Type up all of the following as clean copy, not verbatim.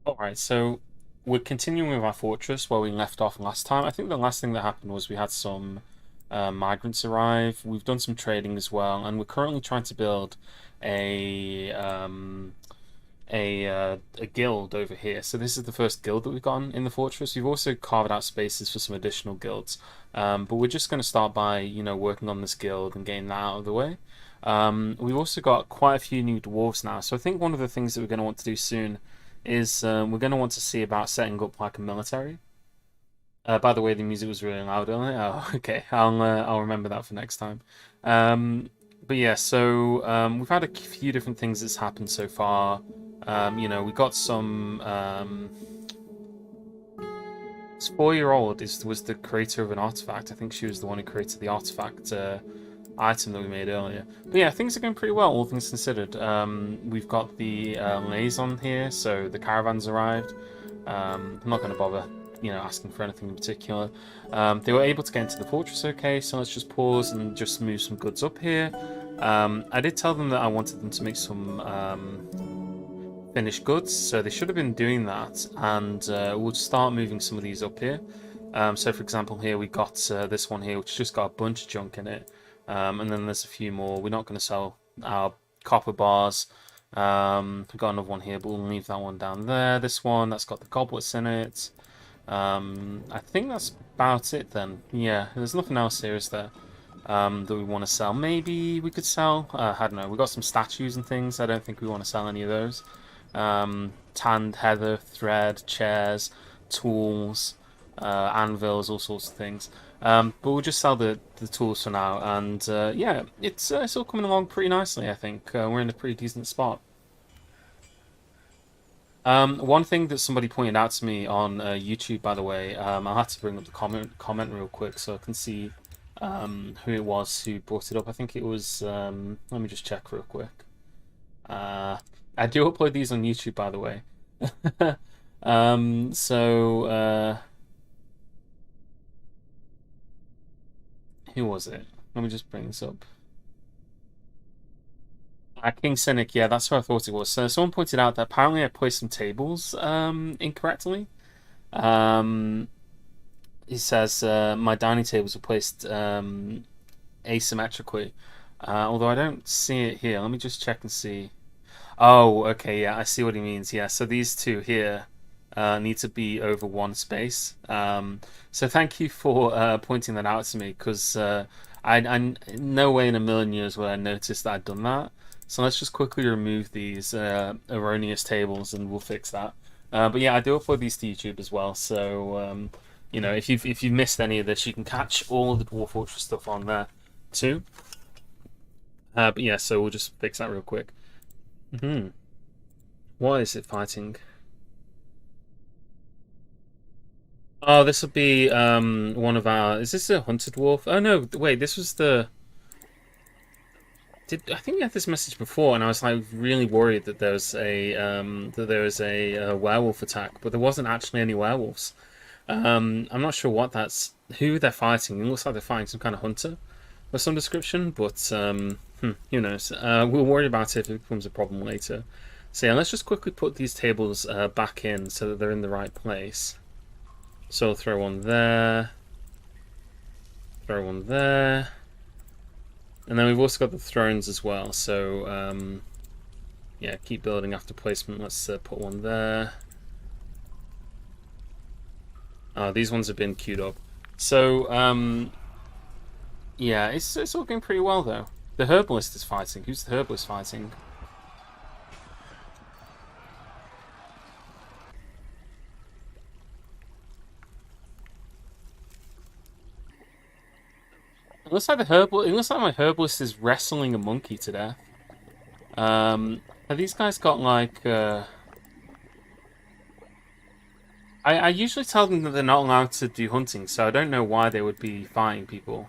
Alright, so we're continuing with our fortress where we left off last time. I think the last thing that happened was we had some migrants arrive. We've done some trading as well, and we're currently trying to build a a guild over here. So this is the first guild that we've gotten in the fortress. We've also carved out spaces for some additional guilds, but we're just going to start by working on this guild and getting that out of the way. We've also got quite a few new dwarves now, so I think one of the things that we're going to want to do soon is we're going to want to see about setting up like a military. By the way, the music was really loud earlier. Oh, okay. I'll remember that for next time. But yeah, so we've had a few different things that's happened so far. We got some. This 4-year-old was the creator of an artifact. I think she was the one who created the artifact item that we made earlier. But yeah, things are going pretty well, all things considered. We've got the liaison here, so the caravan's arrived. I'm not going to bother, asking for anything in particular. They were able to get into the fortress okay, so let's just pause and just move some goods up here. I did tell them that I wanted them to make some finished goods, so they should have been doing that, and we'll start moving some of these up here. So for example here we got this one here which just got a bunch of junk in it, and then there's a few more. We're not going to sell our copper bars. We've got another one here, but we'll leave that one down there. This one that's got the goblets in it. I think that's about it then. Yeah, there's nothing else here, is there, that we want to sell? Maybe we could sell, I don't know, we've got some statues and things. I don't think we want to sell any of those. Tanned heather, thread, chairs, tools, anvils, all sorts of things. But we'll just sell the tools for now, and yeah, it's all coming along pretty nicely. I think we're in a pretty decent spot. One thing that somebody pointed out to me on YouTube, by the way, I'll have to bring up the comment real quick so I can see who it was who brought it up. I think it was. Let me just check real quick. I do upload these on YouTube, by the way. Who was it? Let me just bring this up. King Cynic, yeah, that's who I thought it was. So someone pointed out that apparently I placed some tables incorrectly. Um, he says my dining tables were placed asymmetrically. Although I don't see it here. Let me just check and see. Oh, okay, yeah, I see what he means. Yeah, so these two here need to be over one space. So thank you for pointing that out to me, because I no way in a million years would I notice that I'd done that. So let's just quickly remove these erroneous tables and we'll fix that. But yeah, I do upload these to YouTube as well. So if you've missed any of this, you can catch all the Dwarf Fortress stuff on there too. But yeah, so we'll just fix that real quick. What is it fighting? Oh, this will be one of our. Is this a hunter dwarf? Oh no, wait, this was the. I think we had this message before, and I was like really worried that there was a werewolf attack, but there wasn't actually any werewolves. I'm not sure what that's who they're fighting. It looks like they're fighting some kind of hunter of some description, but who knows? We'll worry about it if it becomes a problem later. So yeah, let's just quickly put these tables back in so that they're in the right place. So I'll throw one there, throw one there, and then we've also got the thrones as well. So yeah, keep building after placement. Let's put one there. Oh, these ones have been queued up. So yeah, it's all going pretty well though. The herbalist is fighting. Who's the herbalist fighting? It looks like It looks like my herbalist is wrestling a monkey to death. Have these guys got like? I usually tell them that they're not allowed to do hunting, so I don't know why they would be fighting people.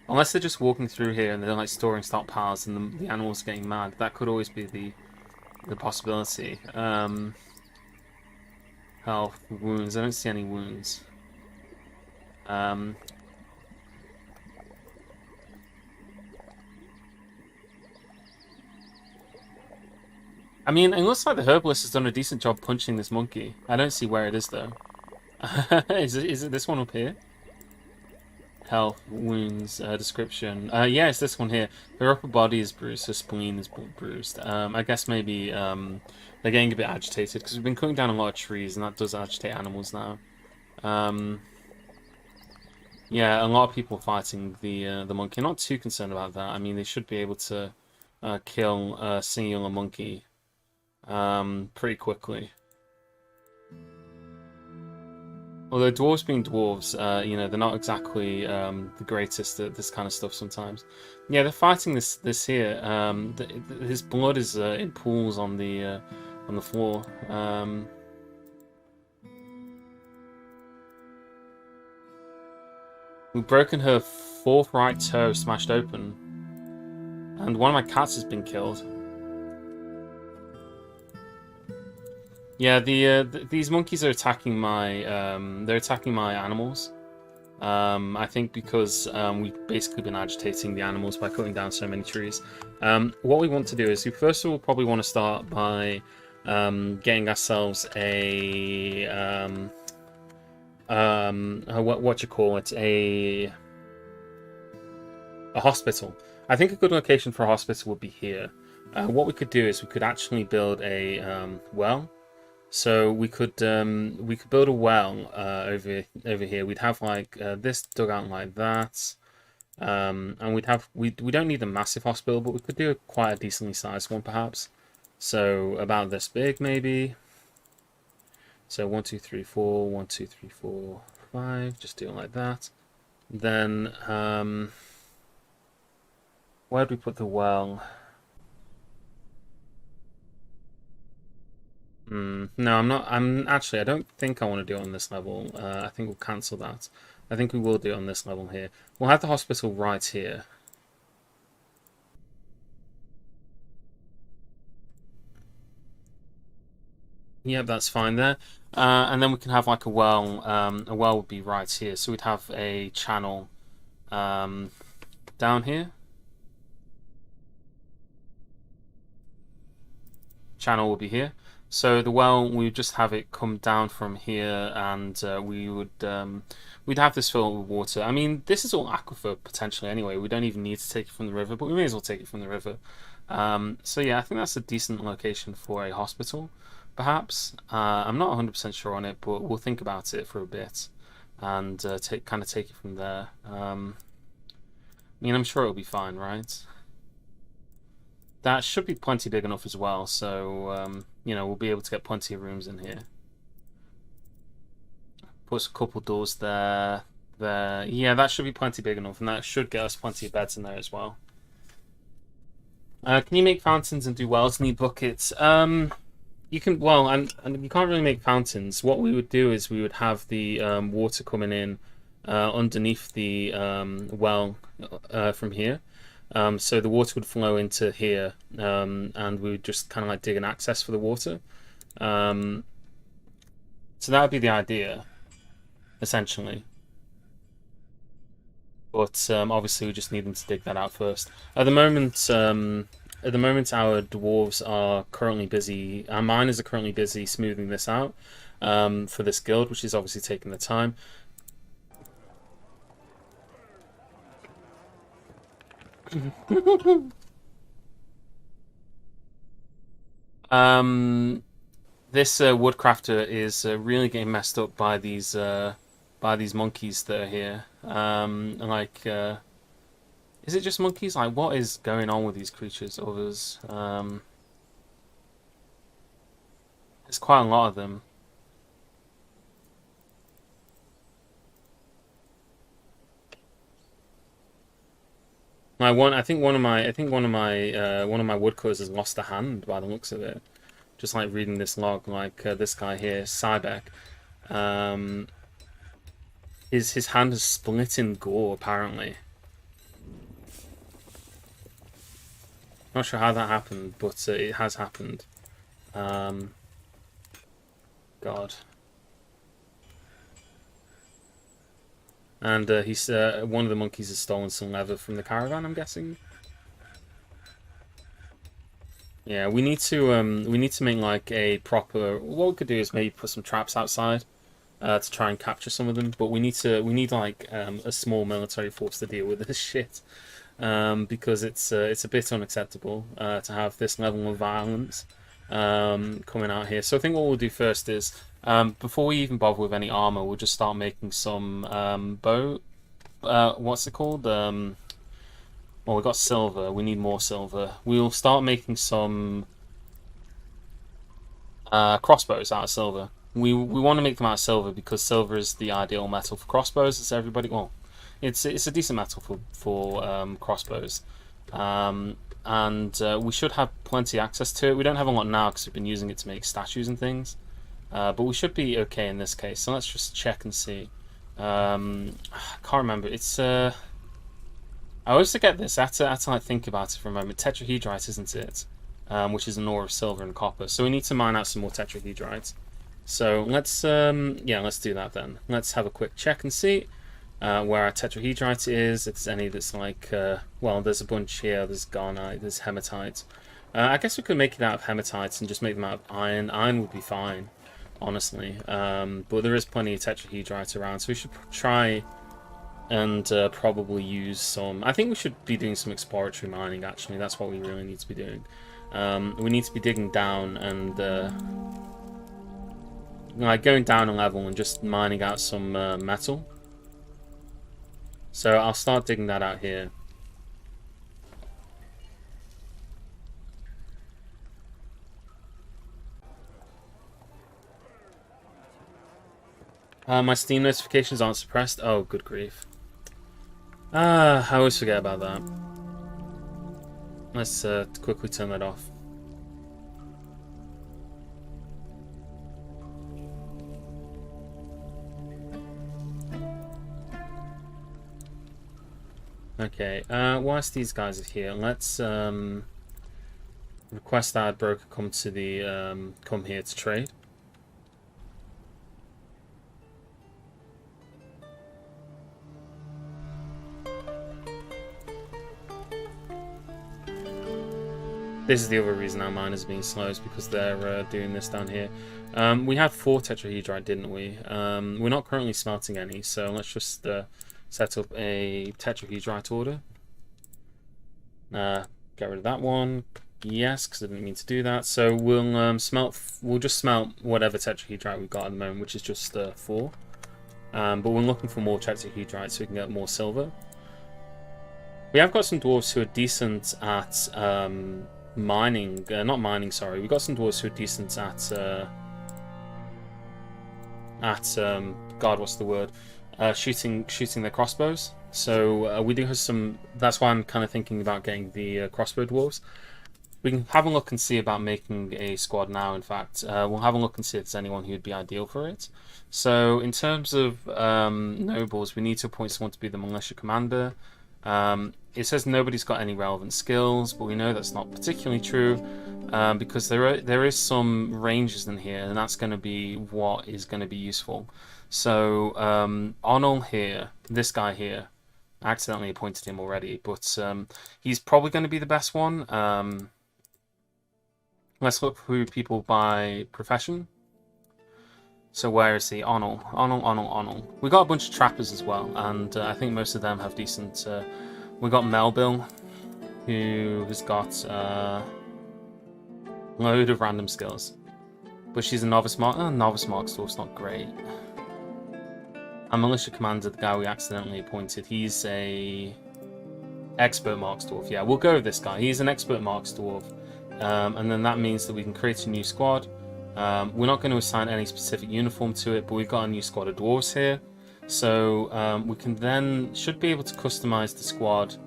Unless they're just walking through here and they're like storing stockpiles and the animals getting mad. That could always be the possibility. Health, wounds. I don't see any wounds. Um, I mean, it looks like the herbalist has done a decent job punching this monkey. I don't see where it is though. Is it this one up here? Health, wounds, description. Yeah, it's this one here. Her upper body is bruised, her spleen is bruised. I guess maybe they're getting a bit agitated because we've been cutting down a lot of trees, and that does agitate animals now. Um, yeah, a lot of people fighting the monkey. Not too concerned about that. I mean, they should be able to kill a singular monkey pretty quickly. Although dwarves being dwarves, you know, they're not exactly the greatest at this kind of stuff sometimes. Yeah, they're fighting this here. His blood is in pools on the floor. We've broken her fourth right toe, smashed open, and one of my cats has been killed. Yeah, these monkeys are attacking my they're attacking my animals. I think because we've basically been agitating the animals by cutting down so many trees. What we want to do is we first of all probably want to start by getting ourselves a what you call it, a hospital. I think a good location for a hospital would be here. What we could do is we could actually build a well. So we could build a well over here. We'd have like this dugout like that, and we don't need a massive hospital, but we could do quite a decently sized one perhaps. So about this big maybe. So 1, 2, 3, 4, 1, 2, 3, 4, 5. Just do it like that. Then where do we put the well? No, I'm not. I don't think I want to do it on this level. I think we'll cancel that. I think we will do it on this level here. We'll have the hospital right here. Yep, that's fine there. And then we can have like a well. A well would be right here. So we'd have a channel down here. Channel will be here. So the well, we would just have it come down from here, and we'd have this filled with water. I mean, this is all aquifer potentially anyway. We don't even need to take it from the river, but we may as well take it from the river. So yeah, I think that's a decent location for a hospital, perhaps. I'm not 100% sure on it, but we'll think about it for a bit and kind of take it from there. I mean, I'm sure it'll be fine, right? That should be plenty big enough as well, so you know, we'll be able to get plenty of rooms in here. Put a couple doors there, there. Yeah, that should be plenty big enough, and that should get us plenty of beds in there as well. Can you make fountains and do wells? Need buckets? You can. Well, and you can't really make fountains. What we would do is we would have the water coming in underneath the well from here. So the water would flow into here, and we would just kind of like dig an access for the water. So that would be the idea, essentially. But obviously, we just need them to dig that out first. At the moment, our dwarves are currently busy. Our miners are currently busy smoothing this out for this guild, which is obviously taking the time. This woodcrafter is really getting messed up by these monkeys that are here. Is it just monkeys? Like, what is going on with these creatures? Others, there's quite a lot of them. I think one of my woodcutters has lost a hand by the looks of it. Just like reading this log, like this guy here, Cybeck. Um, his hand is split in gore, apparently. Not sure how that happened, but it has happened. God. And he's one of the monkeys has stolen some leather from the caravan, I'm guessing. Yeah, we need to make like a proper. What we could do is maybe put some traps outside to try and capture some of them. But we need like a small military force to deal with this shit because it's a bit unacceptable to have this level of violence coming out here. So I think what we'll do first is before we even bother with any armor, we'll just start making some bow. What's it called? Well, we got silver. We need more silver. We'll start making some crossbows out of silver. We want to make them out of silver because silver is the ideal metal for crossbows. It's everybody. Well, it's a decent metal for crossbows, and we should have plenty access to it. We don't have a lot now because we've been using it to make statues and things, but we should be okay in this case. So let's just check and see. I can't remember. It's I always forget this. I have to like think about it for a moment. Tetrahedrite, isn't it? Which is an ore of silver and copper. So we need to mine out some more tetrahedrite. So let's let's do that then. Let's have a quick check and see where our tetrahedrite is. If there's any that's like well, there's a bunch here. There's garnite. There's hematite. I guess we could make it out of hematites and just make them out of iron. Iron would be fine, honestly. But there is plenty of tetrahedrite around, so we should try and probably use some. I think we should be doing some exploratory mining. Actually, that's what we really need to be doing. We need to be digging down and like going down a level and just mining out some metal. So I'll start digging that out here. My Steam notifications aren't suppressed. Oh, good grief. I always forget about that. Let's quickly turn that off. Okay, whilst these guys are here, let's request that broker come to the come here to trade. This is the other reason our miners are being slow, is because they're doing this down here. We had 4 tetrahedrite, didn't we? We're not currently smelting any, so let's just set up a tetrahedrite order. Get rid of that one. Yes, because I didn't mean to do that. So we'll just smelt whatever tetrahedrite we've got at the moment, which is just 4. But we're looking for more tetrahedrite so we can get more silver. We have got some dwarves who are decent at mining, not mining, sorry. We've got some dwarves who are decent at God, what's the word? Shooting their crossbows. So we do have some. That's why I'm kind of thinking about getting the crossbow dwarves. We can have a look and see about making a squad now. In fact, we'll have a look and see if there's anyone who would be ideal for it. So in terms of nobles, we need to appoint someone to be the militia commander. It says nobody's got any relevant skills, but we know that's not particularly true because there is some ranges in here, and that's going to be what is going to be useful. So Arnold here, this guy here, I accidentally appointed him already, but he's probably going to be the best one. Let's look through people by profession. So where is he? Arnold. We got a bunch of trappers as well, and I think most of them have decent. We got Melville, who has got a load of random skills, but she's a novice mark. Novice mark dwarf's not great. Our militia commander, the guy we accidentally appointed, he's a expert marks dwarf. Yeah, we'll go with this guy. He's an expert marks dwarf, and then that means that we can create a new squad. We're not going to assign any specific uniform to it, but we've got a new squad of dwarves here. So we can then, should be able to customize the squad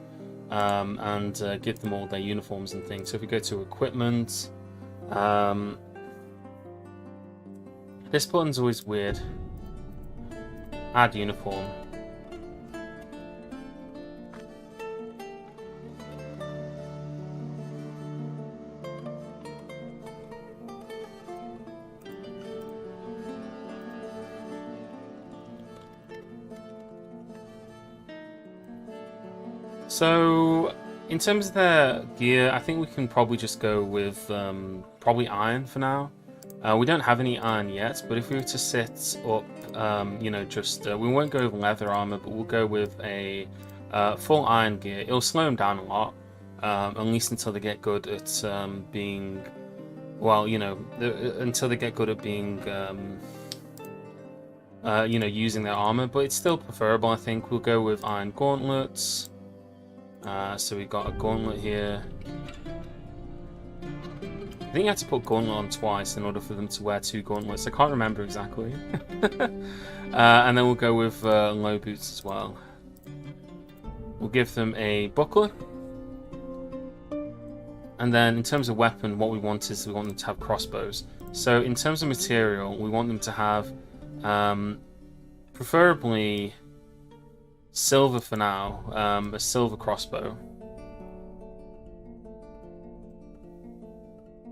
and give them all their uniforms and things. So if we go to equipment, this button's always weird. Add uniform. So In terms of their gear, I think we can probably just go with probably iron for now. We don't have any iron yet, but if we were to set up, you know, just we won't go with leather armor, but we'll go with a full iron gear. It'll slow them down a lot, at least until they get good at being, well, you know, until they get good at being, you know, using their armor. But it's still preferable, I think. We'll go with iron gauntlets. So we got a gauntlet here. I think you had to put gauntlet on twice in order for them to wear 2 gauntlets. I can't remember exactly. And then we'll go with low boots as well. We'll give them a buckler. And then in terms of weapon, what we want is we want them to have crossbows. So in terms of material, we want them to have preferably silver for now, a silver crossbow.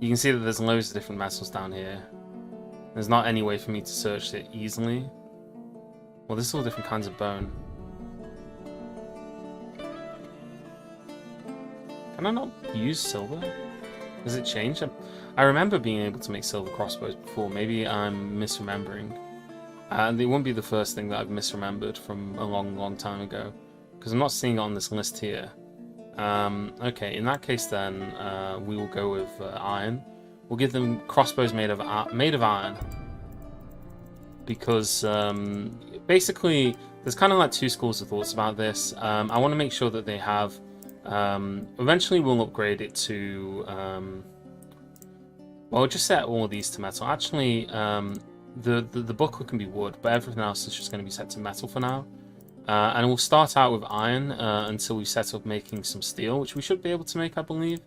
You can see that there's loads of different metals down here. There's not any way for me to search it easily. Well, there's all different kinds of bone. Can I not use silver? Does it change? I remember being able to make silver crossbows before. Maybe I'm misremembering. And it won't be the first thing that I've misremembered from a long, long time ago. Because I'm not seeing it on this list here. Okay, in that case then, we will go with iron. We'll give them crossbows made of iron. Because, basically, there's kind of like 2 schools of thoughts about this. I want to make sure that they have... eventually we'll upgrade it to... well, we'll just set all of these to metal. Actually, the buckler can be wood, but everything else is just going to be set to metal for now. And we'll start out with iron until we set up making some steel, which we should be able to make, I believe.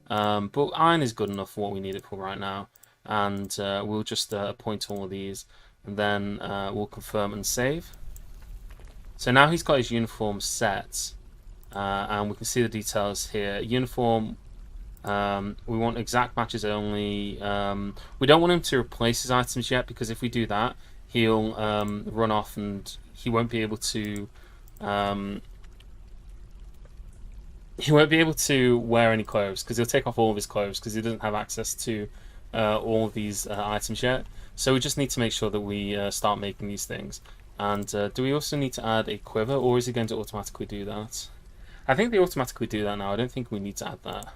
But iron is good enough for what we need it for right now. And we'll just appoint all of these, and then we'll confirm and save. So now he's got his uniform set, and we can see the details here. Uniform, we want exact matches only. We don't want him to replace his items yet, because if we do that, he'll run off and he won't be able to wear any clothes, because he'll take off all of his clothes because he doesn't have access to all of these items yet. So we just need to make sure that we start making these things. And do we also need to add a quiver, or is he going to automatically do that? I think they automatically do that now. I don't think we need to add that.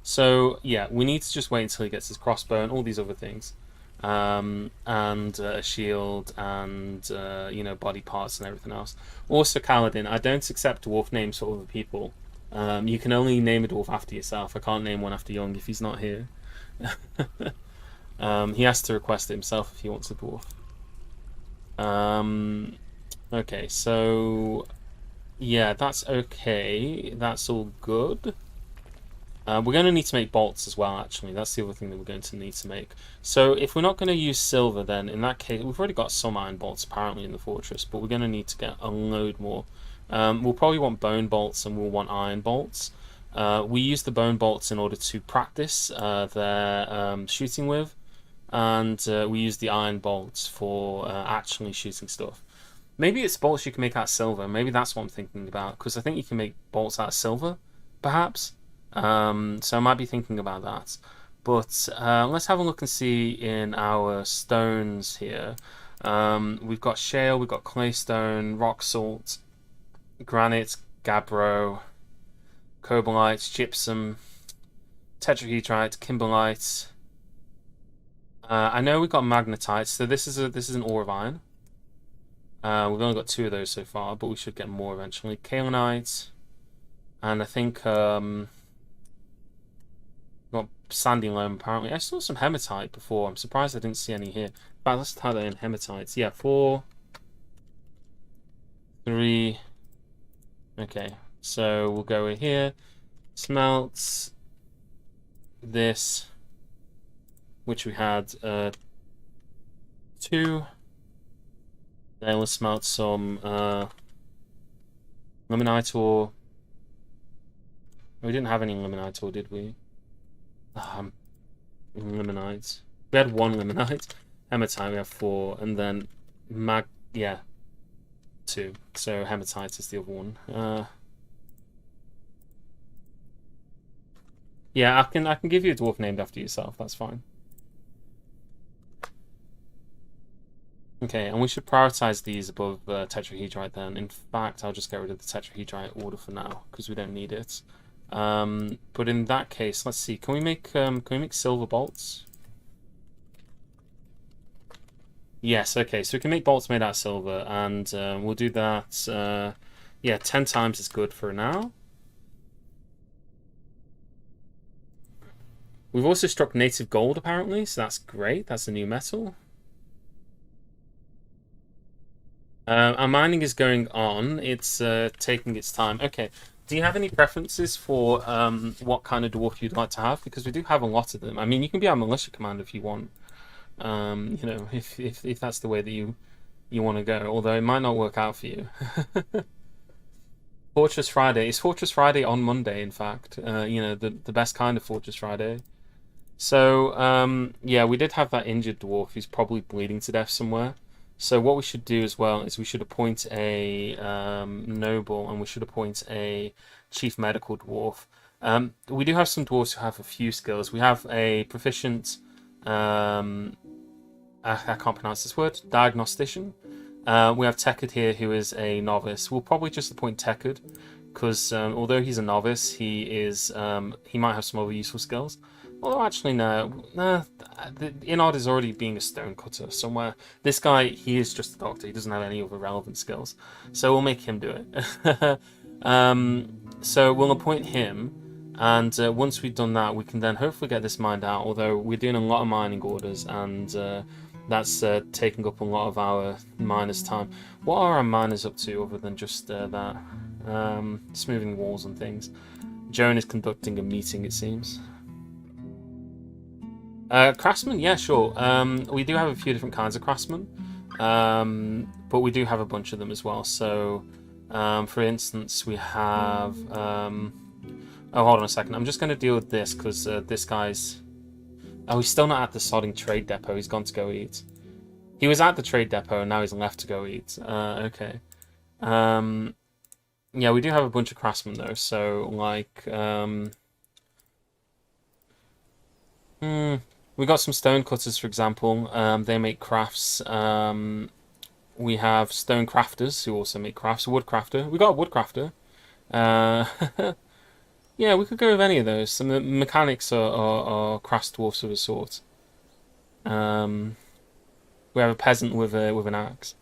So yeah, we need to just wait until he gets his crossbow and all these other things. And a shield and you know, body parts and everything else. Also, Kaladin, I don't accept dwarf names for other people. You can only name a dwarf after yourself. I can't name one after Young if he's not here. He has to request it himself if he wants a dwarf. Okay, so yeah, that's okay. That's all good. We're going to need to make bolts as well, actually. That's the other thing that we're going to need to make. So if we're not going to use silver, then in that case, we've already got some iron bolts apparently in the fortress, but we're going to need to get a load more. We'll probably want bone bolts and we'll want iron bolts. We use the bone bolts in order to practice their shooting with, and we use the iron bolts for actually shooting stuff. Maybe it's bolts you can make out of silver. Maybe that's what I'm thinking about, because I think you can make bolts out of silver, perhaps. So I might be thinking about that. But let's have a look and see in our stones here. We've got shale, we've got claystone, rock salt, granite, gabbro, cobalite, gypsum, tetrahedrite, kimberlite. I know we've got magnetite, so this is an ore of iron. We've only got 2 of those so far, but we should get more eventually. Kaolinite, and I think got sandy loam apparently. I saw some hematite before. I'm surprised I didn't see any here. But let's type that in, hematites. Yeah, 4, 3. Okay, so we'll go in here. Smelt this, which we had 2. Then we'll smelt some limonite ore. We didn't have any limonite ore, did we? Limonite. We had 1 limonite. Hematite we have 4, and then 2. So hematite is the other one. Yeah, I can give you a dwarf named after yourself. That's fine. Okay, and we should prioritize these above tetrahedrite then. In fact, I'll just get rid of the tetrahedrite order for now because we don't need it. But in that case, let's see. Can we make silver bolts? Yes. Okay, so we can make bolts made out of silver, and we'll do that. Yeah, 10 times is good for now. We've also struck native gold apparently, so that's great. That's a new metal. Our mining is going on. It's taking its time. Okay. Do you have any preferences for what kind of dwarf you'd like to have? Because we do have a lot of them. I mean, you can be our militia commander if you want. If that's the way that you want to go. Although it might not work out for you. Fortress Friday. It's Fortress Friday on Monday, in fact. The best kind of Fortress Friday. So, yeah, we did have that injured dwarf who's probably bleeding to death somewhere. So what we should do as well is we should appoint a noble and we should appoint a chief medical dwarf. We do have some dwarves who have a few skills. We have a proficient, I can't pronounce this word, diagnostician. We have Tekard here who is a novice. We'll probably just appoint Tekard because although he's a novice, he might have some other useful skills. Although actually no, Inard is already being a stonecutter somewhere. This guy, he is just a doctor. He doesn't have any other relevant skills, so we'll make him do it. So we'll appoint him, and once we've done that, we can then hopefully get this mined out. Although we're doing a lot of mining orders, and that's taking up a lot of our miners' time. What are our miners up to other than just that? Smoothing walls and things. Joan is conducting a meeting, it seems. Craftsmen, yeah, sure. We do have a few different kinds of craftsmen, but we do have a bunch of them as well. So, for instance, we have. Oh, hold on a second. I'm just going to deal with this because this guy's. Oh, he's still not at the sodding trade depot. He's gone to go eat. He was at the trade depot and now he's left to go eat. Okay. Yeah, we do have a bunch of craftsmen though. So, like. We got some stone cutters, for example. They make crafts. We have stone crafters who also make crafts. A wood crafter. We got a wood crafter. Yeah, we could go with any of those. Some mechanics are crafts dwarfs of a sort. We have a peasant with an axe.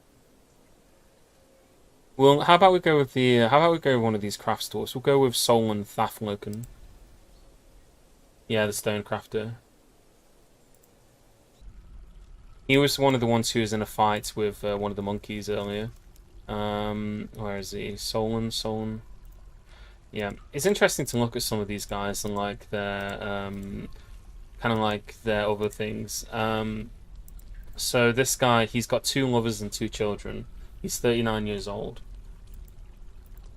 Well, how about we go with one of these crafts dwarfs? We'll go with Solon Thafloken. Yeah, the stone crafter. He was one of the ones who was in a fight with one of the monkeys earlier. Where is he? Solon. Yeah, it's interesting to look at some of these guys and like their kind of like their other things. So this guy, he's got 2 lovers and 2 children. He's 39 years old,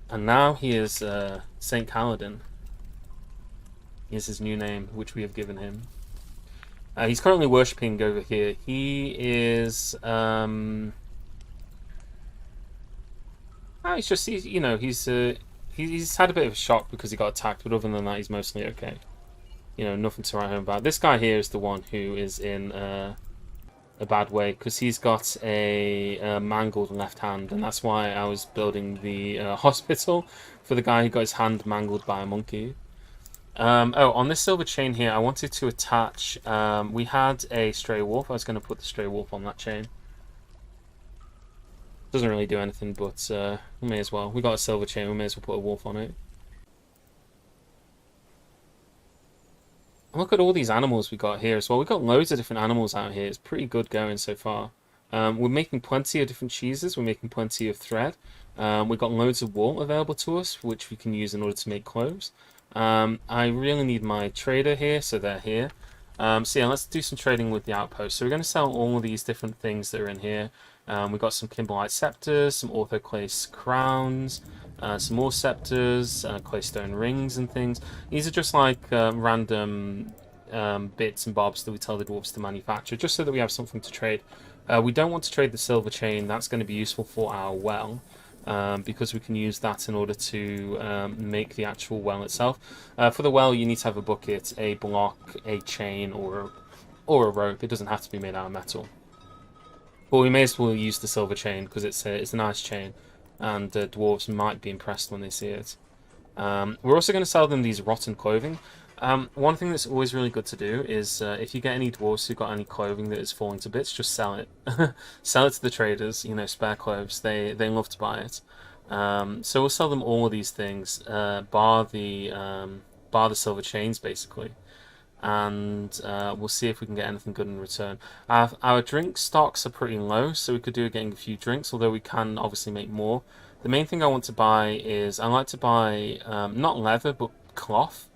and now he is Saint Kaladin. Is his new name, which we have given him. He's currently worshipping over here. He is. He's had a bit of a shock because he got attacked, but other than that, he's mostly okay. Nothing to write home about. This guy here is the one who is in a bad way because he's got a mangled left hand, and that's why I was building the hospital for the guy who got his hand mangled by a monkey. On this silver chain here, I wanted to attach. We had a stray wolf. I was going to put the stray wolf on that chain. Doesn't really do anything, but we may as well. We got a silver chain. We may as well put a wolf on it. Look at all these animals we got here as well. We've got loads of different animals out here. It's pretty good going so far. We're making plenty of different cheeses. We're making plenty of thread. We've got loads of wool available to us, which we can use in order to make clothes. I really need my trader here, so they're here. So yeah, let's do some trading with the outpost. So we're going to sell all of these different things that are in here. We've got some Kimberlite scepters, some orthoclase crowns, some more scepters, claystone rings and things. These are just like random bits and bobs that we tell the dwarves to manufacture, just so that we have something to trade. We don't want to trade the silver chain. That's going to be useful for our well. because we can use that in order to make the actual well itself. For the well, you need to have a bucket, a block, a chain, or a rope. It doesn't have to be made out of metal. But we may as well use the silver chain because it's a nice chain, and dwarves might be impressed when they see it. We're also going to sell them these rotten clothing. One thing that's always really good to do is if you get any dwarves who've got any clothing that is falling to bits, just sell it. Sell it to the traders, you know, spare clothes. They love to buy it. So we'll sell them all of these things, bar the silver chains, basically. And we'll see if we can get anything good in return. Our drink stocks are pretty low, so we could do getting a few drinks, although we can obviously make more. The main thing I want to buy is, I like to buy, not leather, but cloth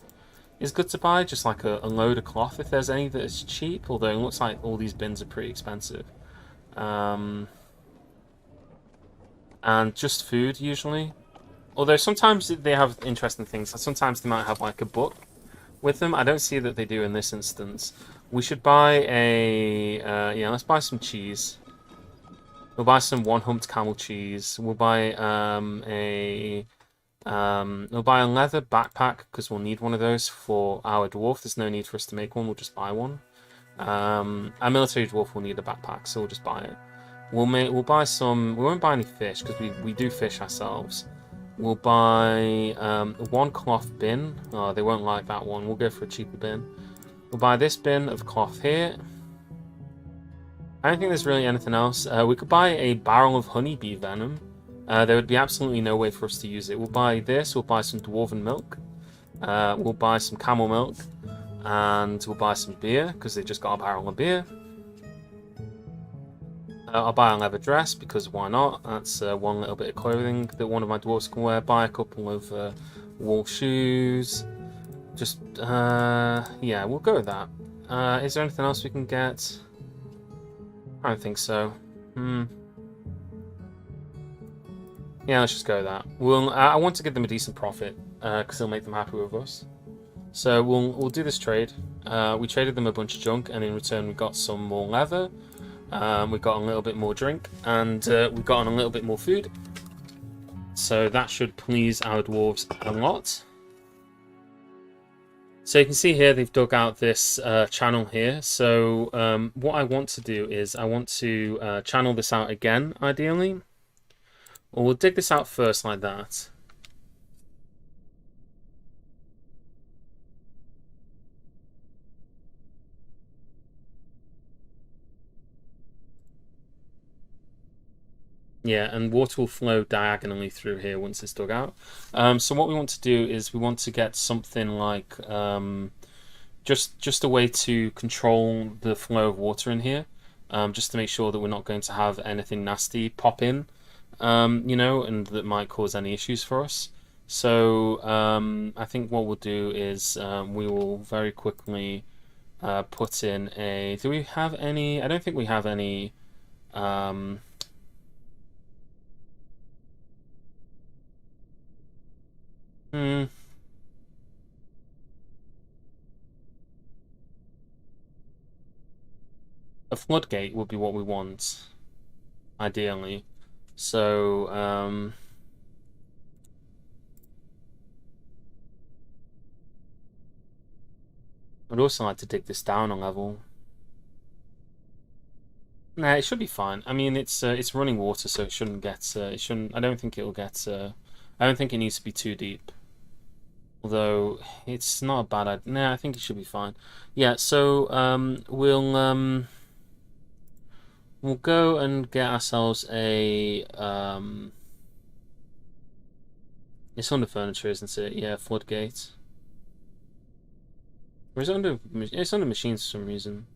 is good to buy, just like a load of cloth if there's any that is cheap, although it looks like all these bins are pretty expensive. And just food, usually. Although sometimes they have interesting things. Sometimes they might have like a book with them. I don't see that they do in this instance. We should buy a... yeah, let's buy some cheese. We'll buy some one-humped camel cheese. We'll buy we'll buy a leather backpack because we'll need one of those for our dwarf. There's no need for us to make one. We'll just buy one. Our military dwarf will need a backpack, so we'll just buy it. We'll buy some. We won't buy any fish because we do fish ourselves. We'll buy one cloth bin. Oh, they won't like that one. We'll go for a cheaper bin. We'll buy this bin of cloth here. I don't think there's really anything else. We could buy a barrel of honeybee venom. There would be absolutely no way for us to use it. We'll buy this. We'll buy some dwarven milk. We'll buy some camel milk. And we'll buy some beer because they just got a barrel of beer. I'll buy a leather dress because why not? That's one little bit of clothing that one of my dwarves can wear. Buy a couple of wool shoes. Just, yeah, we'll go with that. Is there anything else we can get? I don't think so. Yeah, let's just go with that. I want to give them a decent profit because it'll make them happy with us. So we'll do this trade. We traded them a bunch of junk, and in return we got some more leather. We got a little bit more drink, and we got a little bit more food. So that should please our dwarves a lot. So you can see here they've dug out this channel here. So what I want to do is I want to channel this out again, ideally. Or we'll dig this out first like that. Yeah, and water will flow diagonally through here once it's dug out. So what we want to do is we want to get something like just a way to control the flow of water in here, just to make sure that we're not going to have anything nasty pop in, you know, and that might cause any issues for us. So I think what we'll do is we will very quickly put in a... Do we have any... I don't think we have any... A floodgate would be what we want, ideally. So, I'd also like to dig this down a level. Nah, it should be fine. I mean, it's running water, so it shouldn't get. It shouldn't. I don't think it'll get. I don't think it needs to be too deep. Although it's not a bad idea. Nah, I think it should be fine. Yeah. So we'll go and get ourselves a It's under furniture, isn't it? Yeah, floodgate. Or is it under? It's under machines for some reason.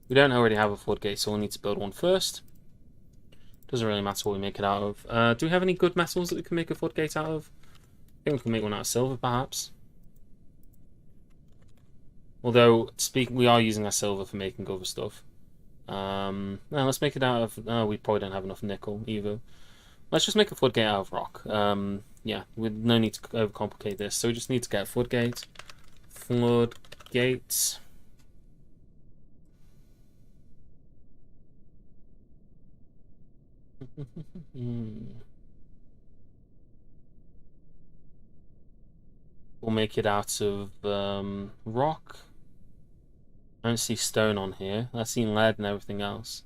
We don't already have a floodgate, so we'll need to build one first. Doesn't really matter what we make it out of. Do we have any good metals that we can make a floodgate out of? I think we can make one out of silver, perhaps. Although, we are using our silver for making other stuff. Now let's make it out of... we probably don't have enough nickel, either. Let's just make a floodgate out of rock. Yeah, with no need to overcomplicate this. So we just need to get a floodgate. Floodgate. We'll make it out of rock. I don't see stone on here. I see lead and everything else.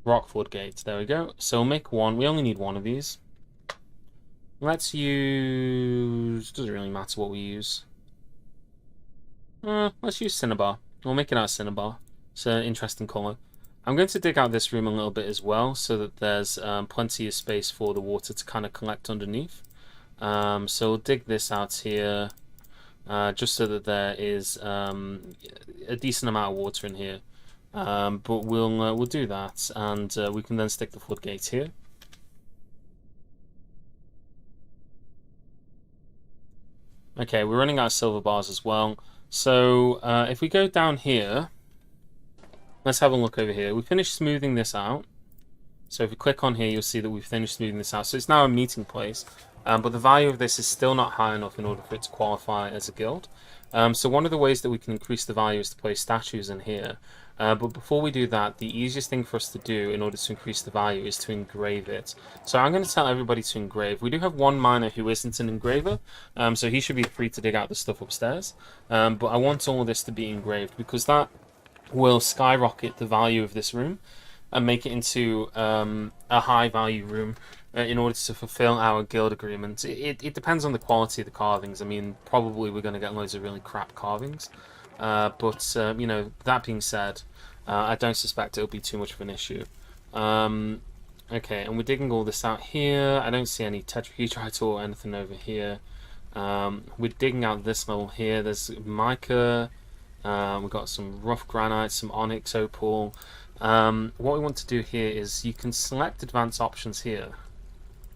Rock floodgates. There we go. So we'll make one. We only need one of these. Let's use... Doesn't really matter what we use. Let's use cinnabar. We'll make it out of cinnabar. It's an interesting color. I'm going to dig out this room a little bit as well, so that there's plenty of space for the water to kind of collect underneath. So we'll dig this out here, just so that there is a decent amount of water in here. But we'll do that, and we can then stick the floodgate here. Okay, we're running out of silver bars as well. So if we go down here, let's have a look over here. We finished smoothing this out. So if you click on here, you'll see that we've finished smoothing this out. So it's now a meeting place. But the value of this is still not high enough in order for it to qualify as a guild. So one of the ways that we can increase the value is to place statues in here. But before we do that, the easiest thing for us to do in order to increase the value is to engrave it. So I'm going to tell everybody to engrave. We do have one miner who isn't an engraver, so he should be free to dig out the stuff upstairs. But I want all of this to be engraved because that will skyrocket the value of this room and make it into a high value room in order to fulfill our guild agreement. It depends on the quality of the carvings. I mean, probably we're going to get loads of really crap carvings. But you know, that being said, I don't suspect it'll be too much of an issue. Okay, and we're digging all this out here. I don't see any tetrahedrite or anything over here. We're digging out this level here. There's mica. We've got some rough granite, some onyx opal. What we want to do here is you can select advanced options here.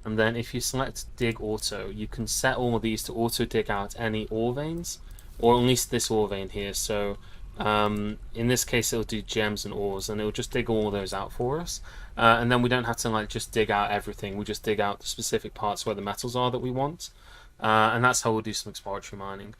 And then if you select dig auto, you can set all of these to auto dig out any ore veins, or at least this ore vein here. So in this case it'll do gems and ores, and it'll just dig all of those out for us. And then we don't have to like just dig out everything. We just dig out the specific parts where the metals are that we want. And that's how we'll do some exploratory mining.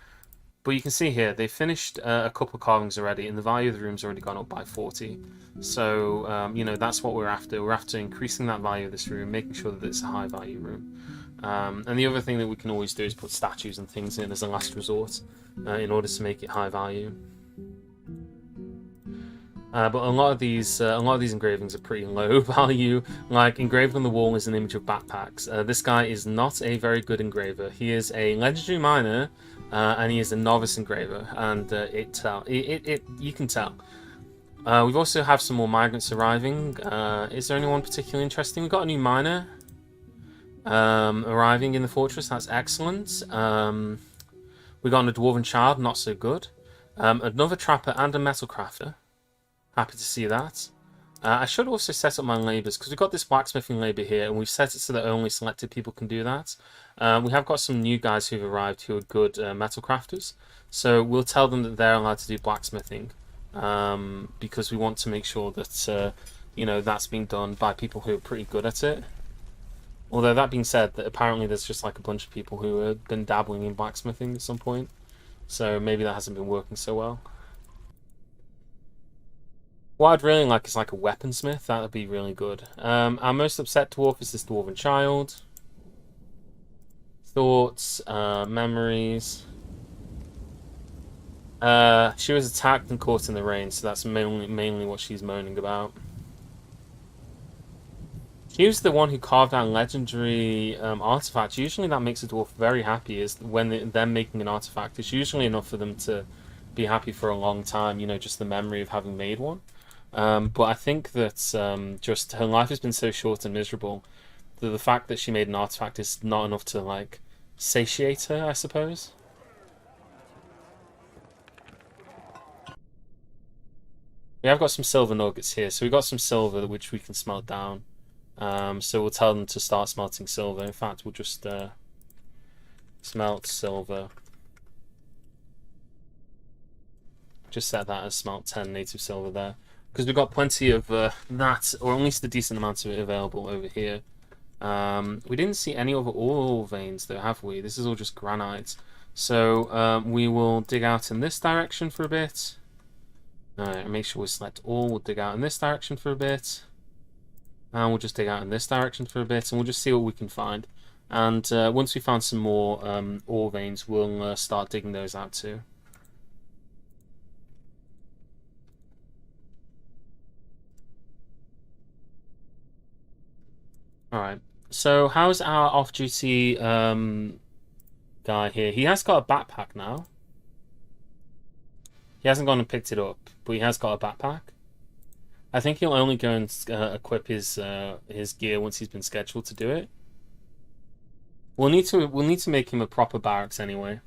But you can see here, they finished a couple of carvings already, and the value of the room's already gone up by 40. So, you know, that's what we're after. We're after increasing that value of this room, making sure that it's a high value room. And the other thing that we can always do is put statues and things in as a last resort in order to make it high value. But a lot of these engravings are pretty low value. Like engraved on the wall is an image of backpacks. This guy is not a very good engraver. He is a legendary miner, and he is a novice engraver, and you can tell. We've also have some more migrants arriving. Is there anyone particularly interesting? We've got a new miner arriving in the fortress. That's excellent. We got a dwarven child, not so good. Another trapper and a metal crafter. Happy to see that. I should also set up my labours, because we've got this blacksmithing labour here, and we've set it so that only selected people can do that. We have got some new guys who've arrived who are good metal crafters, so we'll tell them that they're allowed to do blacksmithing, because we want to make sure that you know, that's being done by people who are pretty good at it. Although that being said, that apparently there's just like a bunch of people who have been dabbling in blacksmithing at some point, so maybe that hasn't been working so well. What I'd really like is like a weaponsmith. That would be really good. Our most upset dwarf is this dwarven child. Thoughts, memories. She was attacked and caught in the rain, so that's mainly what she's moaning about. She was the one who carved out legendary artifacts. Usually that makes a dwarf very happy, is when they're making an artifact. It's usually enough for them to be happy for a long time, you know, just the memory of having made one. But I think that just her life has been so short and miserable that the fact that she made an artifact is not enough to, like, satiate her, I suppose. We have got some silver nuggets here, so we've got some silver which we can smelt down. So we'll tell them to start smelting silver. In fact, we'll just smelt silver. Just set that as smelt 10 native silver there. Because we've got plenty of that, or at least a decent amount of it available over here. We didn't see any other ore veins though, have we? This is all just granite. So we will dig out in this direction for a bit. Alright, make sure we select all. We'll dig out in this direction for a bit. And we'll just dig out in this direction for a bit, and we'll just see what we can find. And once we found some more ore veins, we'll start digging those out too. Alright, so how's our off-duty guy here? He has got a backpack now. He hasn't gone and picked it up, but he has got a backpack. I think he'll only go and equip his gear once he's been scheduled to do it. We'll need to make him a proper barracks anyway.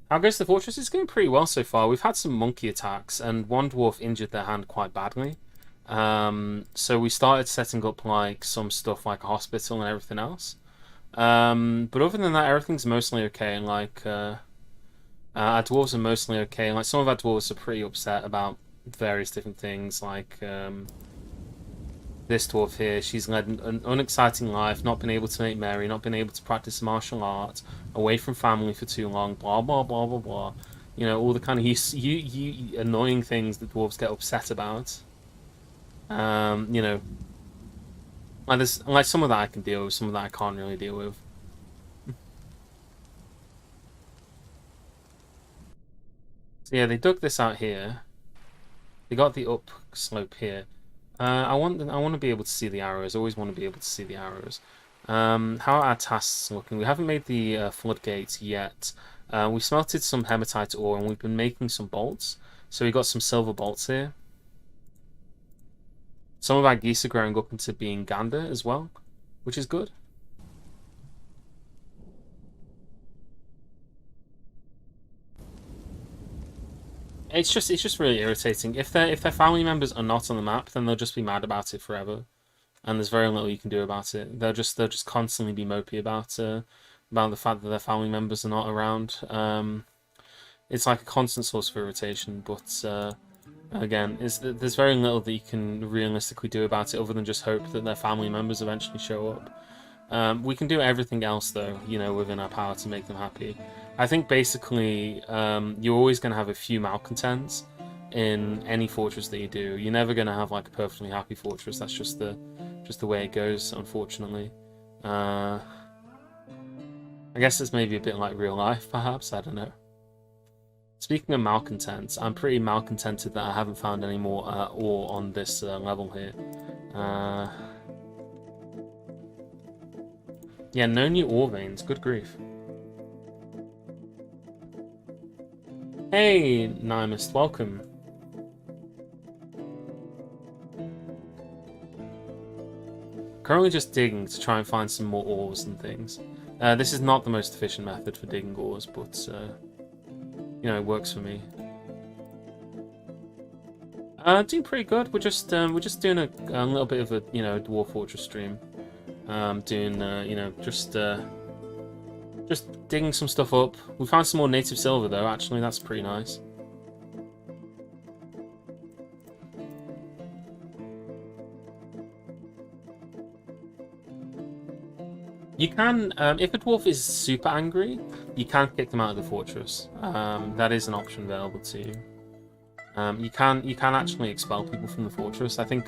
How goes the fortress? It's going pretty well so far. We've had some monkey attacks, and one dwarf injured their hand quite badly. So we started setting up like some stuff like a hospital and everything else. But other than that, everything's mostly okay. And like our dwarves are mostly okay. And like some of our dwarves are pretty upset about various different things. Like this dwarf here, she's led an unexciting life, not been able to make merry, not been able to practice martial art, away from family for too long, blah blah blah blah blah. You know, all the kind of you annoying things that dwarves get upset about. You know, like there's like some of that I can deal with, some of that I can't really deal with. So yeah, they dug this out here. They got the up slope here. I want to be able to see the arrows. I always want to be able to see the arrows. How are our tasks looking? We haven't made the floodgates yet. We smelted some hematite ore and we've been making some bolts. So we got some silver bolts here. Some of our geese are growing up into being gander as well, which is good. It's just really irritating. If their family members are not on the map, then they'll just be mad about it forever, and there's very little you can do about it. They'll just constantly be mopey about the fact that their family members are not around. It's like a constant source of irritation. But again, there's very little that you can realistically do about it other than just hope that their family members eventually show up. We can do everything else though, you know, within our power to make them happy. I think basically you're always going to have a few malcontents in any fortress that you do. You're never going to have like a perfectly happy fortress. That's just the way it goes, unfortunately. I guess it's maybe a bit like real life, perhaps. I don't know. Speaking of malcontents, I'm pretty malcontented that I haven't found any more ore on this level here. Yeah, no new ore veins. Good grief. Hey, Nymist, welcome. Currently just digging to try and find some more ores and things. This is not the most efficient method for digging ores, but you know, it works for me. Doing pretty good. We're just doing a little bit of a Dwarf Fortress stream. Doing you know, just digging some stuff up. We found some more native silver though, actually, that's pretty nice. You can, if a dwarf is super angry, you can kick them out of the fortress. That is an option available to you. You can actually expel people from the fortress. I think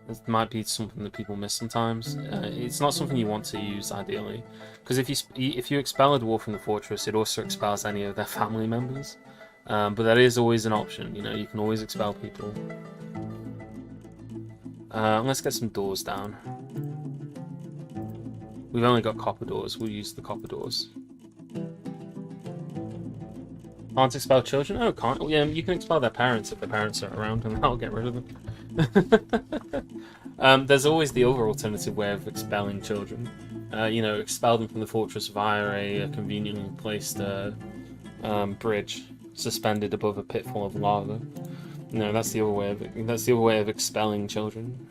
it might be something that people miss sometimes. It's not something you want to use ideally, because if you expel a dwarf from the fortress, it also expels any of their family members. But that is always an option. You know, you can always expel people. Let's get some doors down. We've only got copper doors. We'll use the copper doors. Can't expel children? Oh, can't. Yeah, you can expel their parents if their parents are around, and that'll get rid of them. There's always the other alternative way of expelling children. You know, expel them from the fortress via a conveniently placed bridge suspended above a pit full of lava. No, that's the other way of it. That's the other way of expelling children.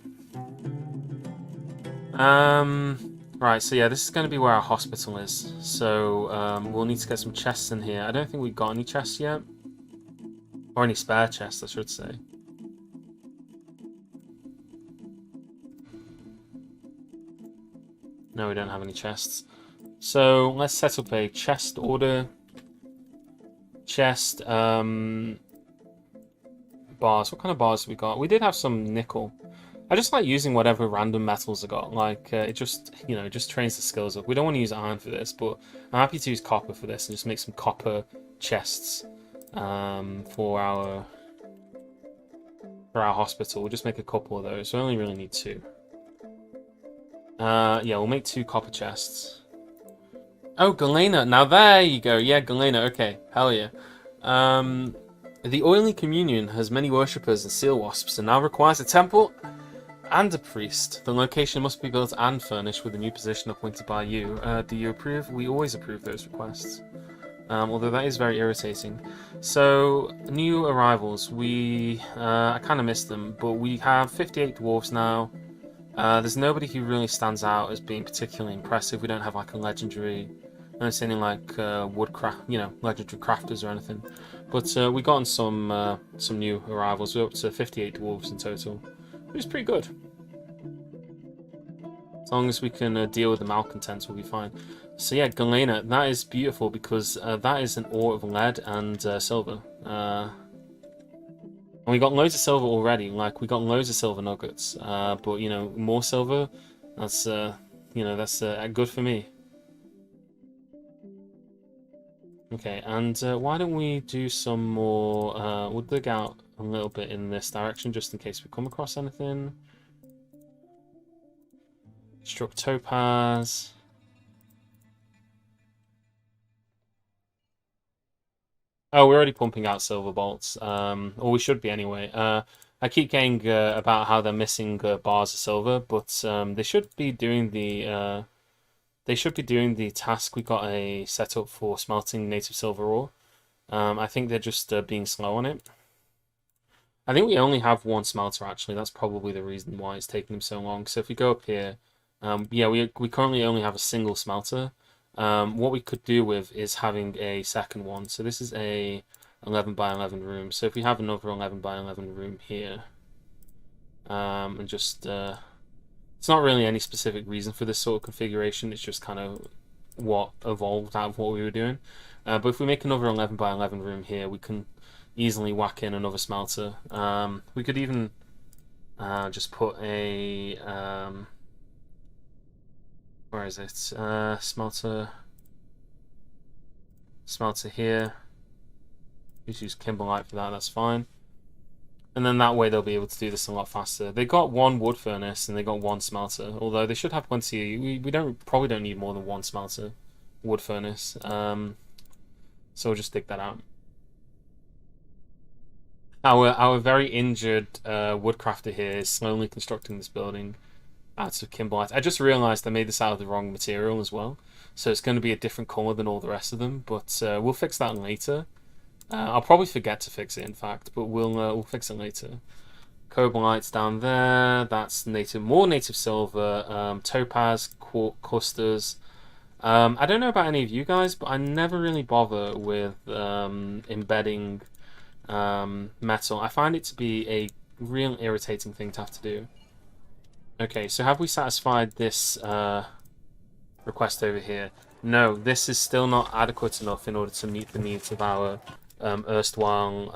Right, so yeah, this is going to be where our hospital is. So we'll need to get some chests in here. I don't think we've got any chests yet. Or any spare chests, I should say. No, we don't have any chests. So let's set up a chest order. Chest, bars. What kind of bars we got? We did have some nickel. I just like using whatever random metals I got. Like, it just, it just trains the skills up. We don't want to use iron for this, but I'm happy to use copper for this and just make some copper chests for our hospital. We'll just make a couple of those. We only really need 2. Yeah, we'll make 2 copper chests. Oh, Galena. Now there you go. Yeah, Galena. Okay, hell yeah. The Oily Communion has many worshippers and Sealwasps and now requires a temple and a priest. The location must be built and furnished with a new position appointed by you. Do you approve? We always approve those requests. Although that is very irritating. So, new arrivals. I kind of missed them, but we have 58 dwarves now. There's nobody who really stands out as being particularly impressive. We don't have like a legendary, I don't see any like woodcraft, legendary crafters or anything. But we got on some new arrivals. We're up to 58 dwarves in total, which is pretty good. As long as we can deal with the malcontents, we'll be fine. So yeah, Galena, that is beautiful because that is an ore of lead and silver. And we got loads of silver already. Like we got loads of silver nuggets. But more silver. That's that's good for me. Okay, and why don't we do some more? We'll dig out a little bit in this direction just in case we come across anything. Struck topaz. Oh, we're already pumping out silver bolts. Or we should be anyway. I keep getting about how they're missing bars of silver, but they should be doing the task we got a set up for smelting native silver ore. I think they're just being slow on it. I think we only have 1 smelter actually. That's probably the reason why it's taking them so long. So if we go up here, yeah, we currently only have a single smelter. What we could do with is having a second one. So this is a 11 by 11 room. So if we have another 11 by 11 room here, and just it's not really any specific reason for this sort of configuration. It's just kind of what evolved out of what we were doing. But if we make another 11 by 11 room here, we can easily whack in another smelter. We could even just put a where is it? Smelter here. Just use kimberlite for that. That's fine. And then that way they'll be able to do this a lot faster. They got 1 wood furnace and they got 1 smelter. Although they should have plenty. We probably don't need more than 1 smelter wood furnace. So we'll just dig that out. Our very injured woodcrafter here is slowly constructing this building out of kimberlite. I just realized I made this out of the wrong material as well. So it's going to be a different color than all the rest of them. But we'll fix that later. I'll probably forget to fix it, in fact, but we'll fix it later. Cobalt's down there. That's more native silver. Topaz, clusters. I don't know about any of you guys, but I never really bother with embedding metal. I find it to be a real irritating thing to have to do. Okay, so have we satisfied this request over here? No, this is still not adequate enough in order to meet the needs of our erstwhile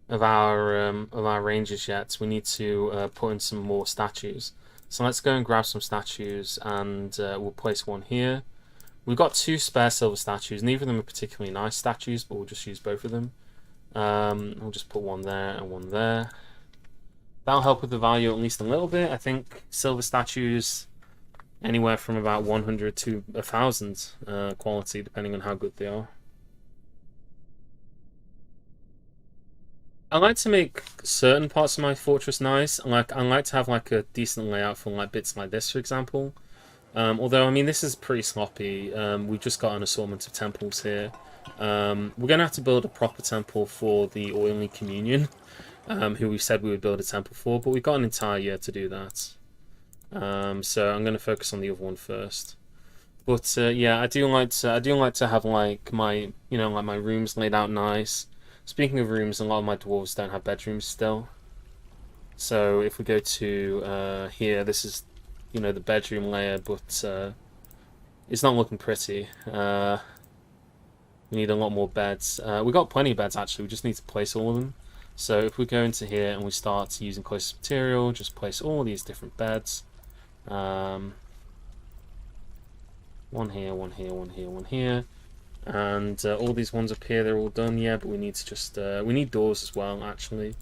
of our rangers yet. We need to put in some more statues. So let's go and grab some statues, and we'll place one here. We've got 2 spare silver statues. Neither of them are particularly nice statues, but we'll just use both of them. We'll just put one there and one there. That'll help with the value at least a little bit. I think silver statues anywhere from about 100 to 1,000 quality, depending on how good they are. I like to make certain parts of my fortress nice. I like to have like a decent layout for like bits like this, for example. Although I mean this is pretty sloppy. We've just got an assortment of temples here. We're gonna have to build a proper temple for the Oily Communion, who we said we would build a temple for, but we've got an entire year to do that. So I'm gonna focus on the other one first. But yeah, I do like to have like my like my rooms laid out nice. Speaking of rooms, a lot of my dwarves don't have bedrooms still. So if we go to here, this is, the bedroom layer, but it's not looking pretty. We need a lot more beds. We got plenty of beds actually. We just need to place all of them. So if we go into here and we start using closest material, just place all these different beds. One here, one here, one here, one here. And all these ones up here, they're all done, yeah, but we need to just, we need doors as well, actually.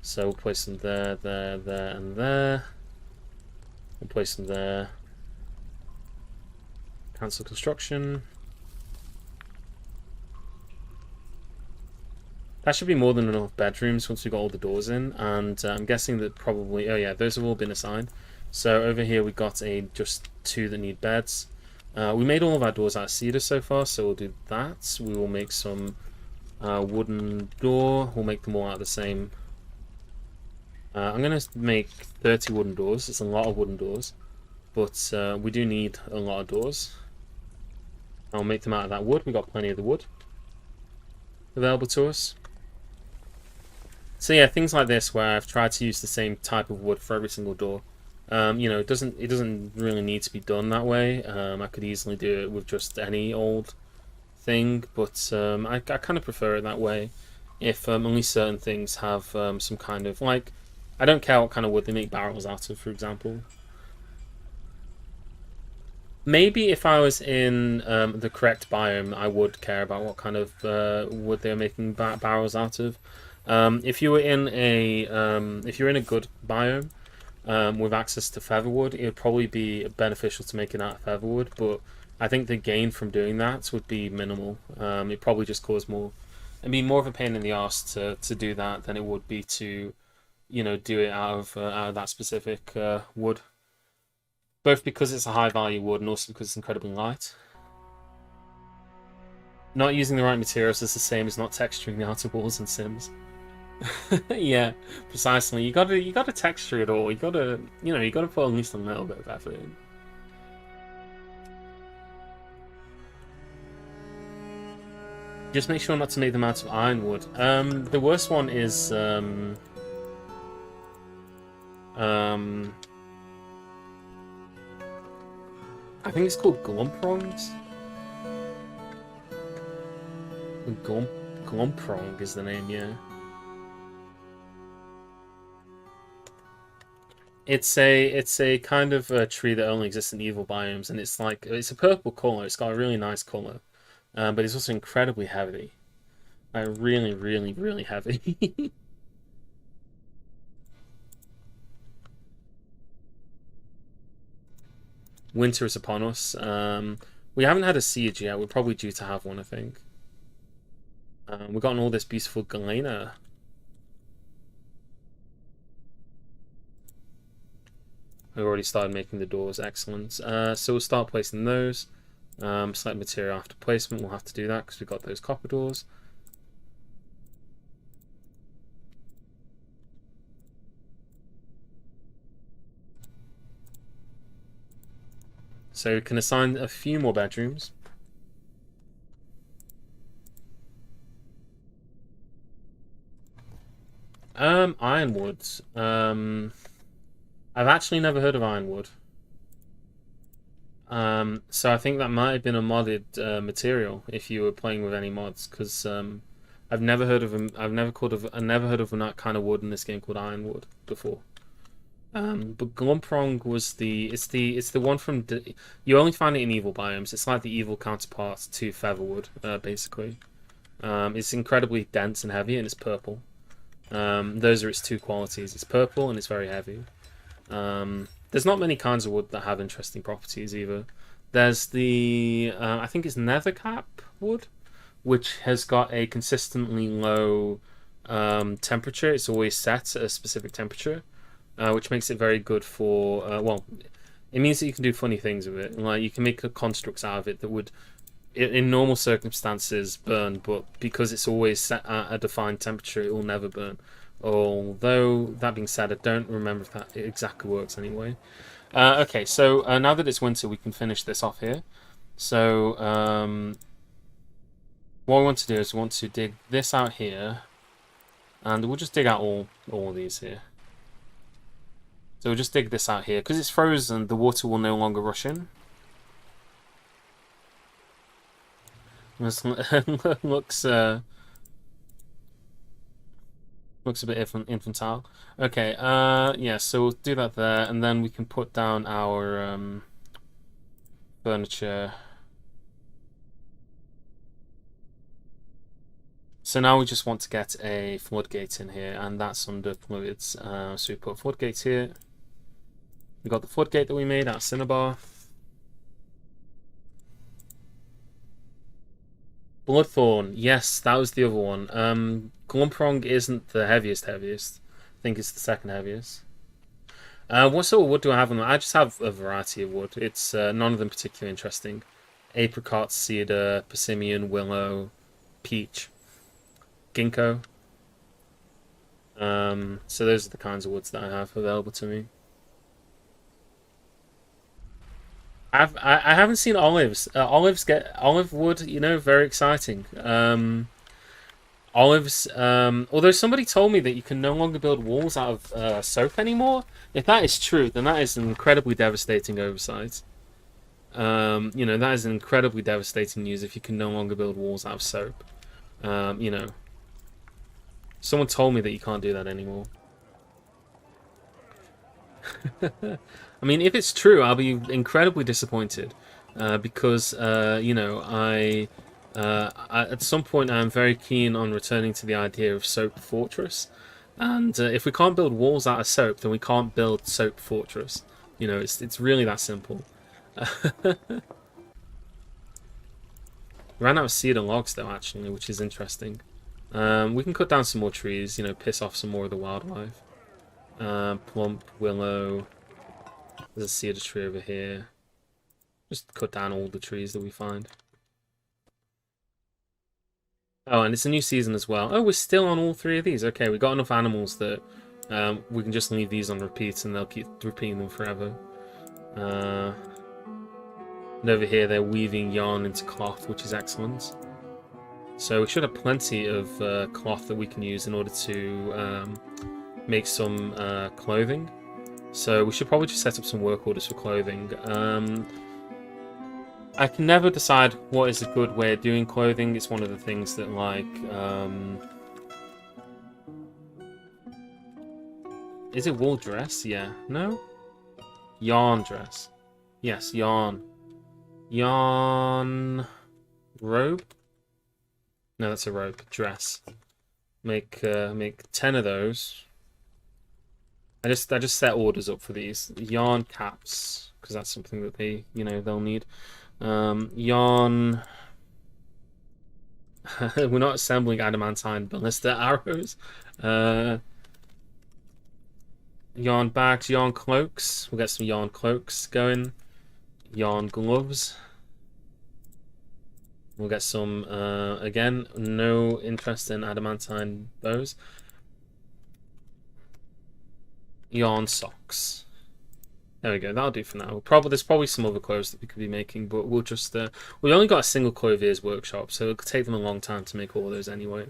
So we'll place them there, there, there, and there. We'll place them there. Cancel construction. That should be more than enough bedrooms once we've got all the doors in, and I'm guessing that probably, oh yeah, those have all been assigned. So over here we got just 2 that need beds. We made all of our doors out of cedar so far, so we'll do that. We will make some wooden door. We'll make them all out of the same. I'm going to make 30 wooden doors. It's a lot of wooden doors, but we do need a lot of doors. I'll make them out of that wood. We got plenty of the wood available to us. So yeah, things like this where I've tried to use the same type of wood for every single door. You know, it doesn't really need to be done that way. I could easily do it with just any old thing, but I kind of prefer it that way. If only certain things have some kind of, like, I don't care what kind of wood they make barrels out of, for example. Maybe if I was in the correct biome, I would care about what kind of wood they're making barrels out of. If you were in a good biome with access to featherwood, it would probably be beneficial to make it out of featherwood. But I think the gain from doing that would be minimal. It probably just cause more. It'd be more of a pain in the arse to do that than it would be to, you know, do it out of that specific wood. Both because it's a high value wood and also because it's incredibly light. Not using the right materials is the same as not texturing the outer walls in Sims. Yeah, precisely. You gotta texture it all. You gotta put at least a little bit of effort in. Just make sure not to make them out of ironwood. The worst one is I think it's called glumprons. Glumprong is the name, yeah. It's a kind of a tree that only exists in evil biomes, and it's a purple color. It's got a really nice color, but it's also incredibly heavy. Like really, really, really heavy. Winter is upon us. We haven't had a siege yet. We're probably due to have one, I think. We've gotten all this beautiful galena. We've already started making the doors. Excellent. So we'll start placing those. Select material after placement. We'll have to do that because we've got those copper doors. So we can assign a few more bedrooms. Ironwood. I've actually never heard of ironwood. So I think that might have been a modded material if you were playing with any mods, because I've never heard of them. I've never heard of that kind of wood in this game called ironwood before. But glumprong was it's the one from you only find it in evil biomes. It's like the evil counterpart to featherwood, basically. It's incredibly dense and heavy, and it's purple. Those are its two qualities. It's purple and it's very heavy. There's not many kinds of wood that have interesting properties either. There's the I think it's nethercap wood, which has got a consistently low temperature. It's always set at a specific temperature. Which makes it very good for, well, it means that you can do funny things with it. Like, you can make constructs out of it that would, in normal circumstances, burn, but because it's always set at a defined temperature, it will never burn. Although, that being said, I don't remember if that exactly works anyway. Okay, so now that it's winter, we can finish this off here. So, what we want to do is we want to dig this out here, and we'll just dig out all of these here. So we'll just dig this out here. Because it's frozen, the water will no longer rush in. This looks looks a bit infantile. Okay, yeah, so we'll do that there, and then we can put down our furniture. So now we just want to get a floodgate in here, and that's under fluids. So we put floodgates here. We got the floodgate that we made out of cinnabar. Bloodthorn, yes, that was the other one. Glumprong isn't the heaviest. I think it's the second heaviest. What sort of wood do I have on them? I just have a variety of wood. It's none of them particularly interesting. Apricot, cedar, persimmon, willow, peach, ginkgo. So those are the kinds of woods that I have available to me. I haven't seen olives. Olives get olive wood. You know, very exciting. Olives. Although somebody told me that you can no longer build walls out of soap anymore. If that is true, then that is an incredibly devastating oversight. You know, that is an incredibly devastating news if you can no longer build walls out of soap. You know, someone told me that you can't do that anymore. I mean, if it's true, I'll be incredibly disappointed because you know at some point I'm very keen on returning to the idea of Soap Fortress, and if we can't build walls out of soap, then we can't build Soap Fortress. You know, it's really that simple. Ran out of cedar logs though, actually, which is interesting. We can cut down some more trees, you know, piss off some more of the wildlife. Plump, willow. There's a cedar tree over here. Just cut down all the trees that we find. Oh, and it's a new season as well. Oh, we're still on all three of these. Okay, we got enough animals that we can just leave these on repeat and they'll keep repeating them forever. And over here they're weaving yarn into cloth, which is excellent. So we should have plenty of cloth that we can use in order to make some clothing. So we should probably just set up some work orders for clothing. I can never decide what is a good way of doing clothing. It's one of the things that, like, is it wool dress? Yeah. No? Yarn dress. Yes, yarn. Yarn robe? No, that's a robe. Dress. Make 10 of those. I just set orders up for these yarn caps because that's something that they'll need. Yarn. We're not assembling adamantine ballista arrows. Yarn bags, yarn cloaks. We'll get some yarn cloaks going. Yarn gloves. We'll get some. Again, no interest in adamantine bows. Yarn socks. There we go. That'll do for now. There's probably some other clothes that we could be making, but we'll just we only got a single clothier's workshop, so it'll take them a long time to make all of those anyway.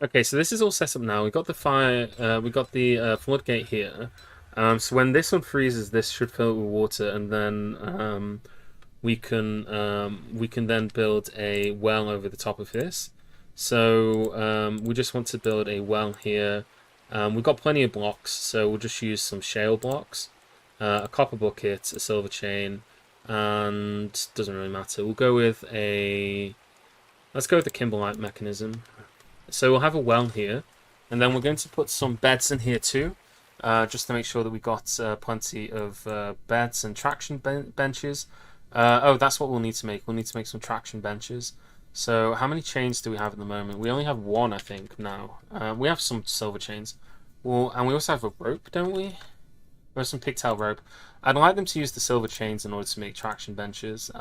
Okay, so this is all set up now. We got the fire. We got the floodgate here. So when this one freezes, this should fill it with water, and then we can then build a well over the top of this. So we just want to build a well here. We've got plenty of blocks, so we'll just use some shale blocks, a copper bucket, a silver chain, and doesn't really matter. We'll go with let's go with the kimberlite mechanism. So we'll have a well here, and then we're going to put some beds in here too, just to make sure that we got plenty of beds and traction benches. Oh, that's what we'll need to make. We'll need to make some traction benches. So how many chains do we have at the moment? We only have one, I think, now. We have some silver chains. Well, and we also have a rope, don't we? We have some pigtail rope. I'd like them to use the silver chains in order to make traction benches.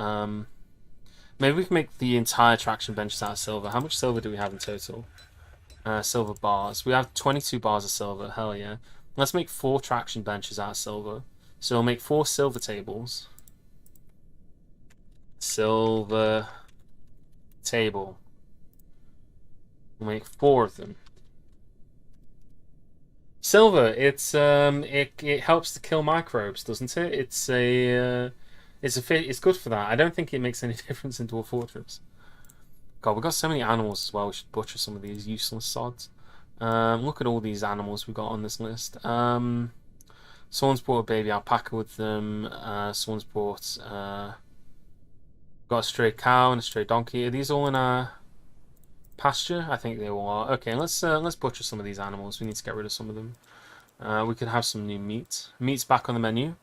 Maybe we can make the entire traction benches out of silver. How much silver do we have in total? Silver bars. We have 22 bars of silver. Hell yeah. Let's make 4 traction benches out of silver. So we'll make 4 silver tables. Silver table. We'll make 4 of them. Silver, it helps to kill microbes, doesn't it? It's a It's good for that. I don't think it makes any difference in Dwarf Fortress. God, we've got so many animals as well. We should butcher some of these useless sods. Look at all these animals we've got on this list. Someone's brought a baby alpaca with them. Someone's brought got a stray cow and a stray donkey. Are these all in our pasture? I think they all are. Okay, let's butcher some of these animals. We need to get rid of some of them. We could have some new meat. Meat's back on the menu.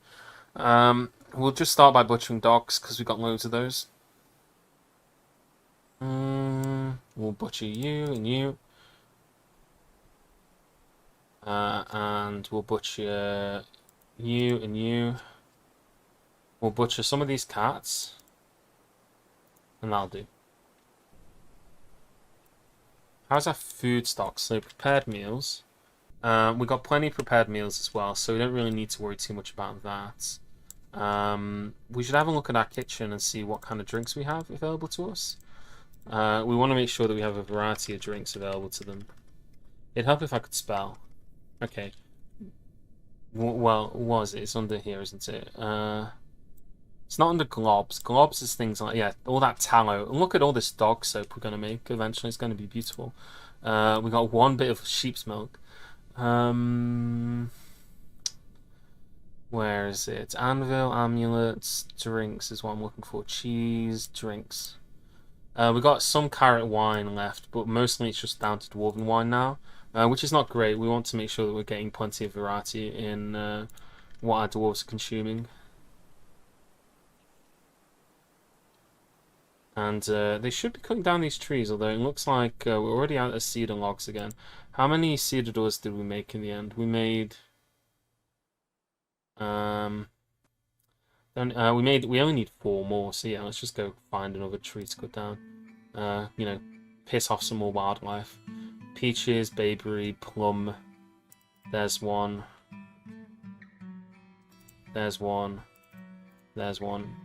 We'll just start by butchering dogs because we've got loads of those. We'll butcher you and you. And we'll butcher you and you. We'll butcher some of these cats. And that'll do. How's our food stock? So prepared meals. We've got plenty of prepared meals as well, so we don't really need to worry too much about that. We should have a look at our kitchen and see what kind of drinks we have available to us. We want to make sure that we have a variety of drinks available to them. It'd help if I could spell. Okay. Well, was it? It's under here, isn't it? It's not under globs. Globs is things like, yeah, all that tallow. And look at all this dog soap we're going to make eventually. It's going to be beautiful. We got one bit of sheep's milk. Where is it? Anvil, amulets, drinks is what I'm looking for. Cheese, drinks. We got some carrot wine left, but mostly it's just down to dwarven wine now, which is not great. We want to make sure that we're getting plenty of variety in what our dwarves are consuming. And they should be cutting down these trees, although it looks like we're already out of cedar logs again. How many cedar doors did we make in the end? We made... we only need 4 more, so yeah, let's just go find another tree to cut down. You know, piss off some more wildlife. Peaches, bayberry, plum. There's one. There's one. There's one.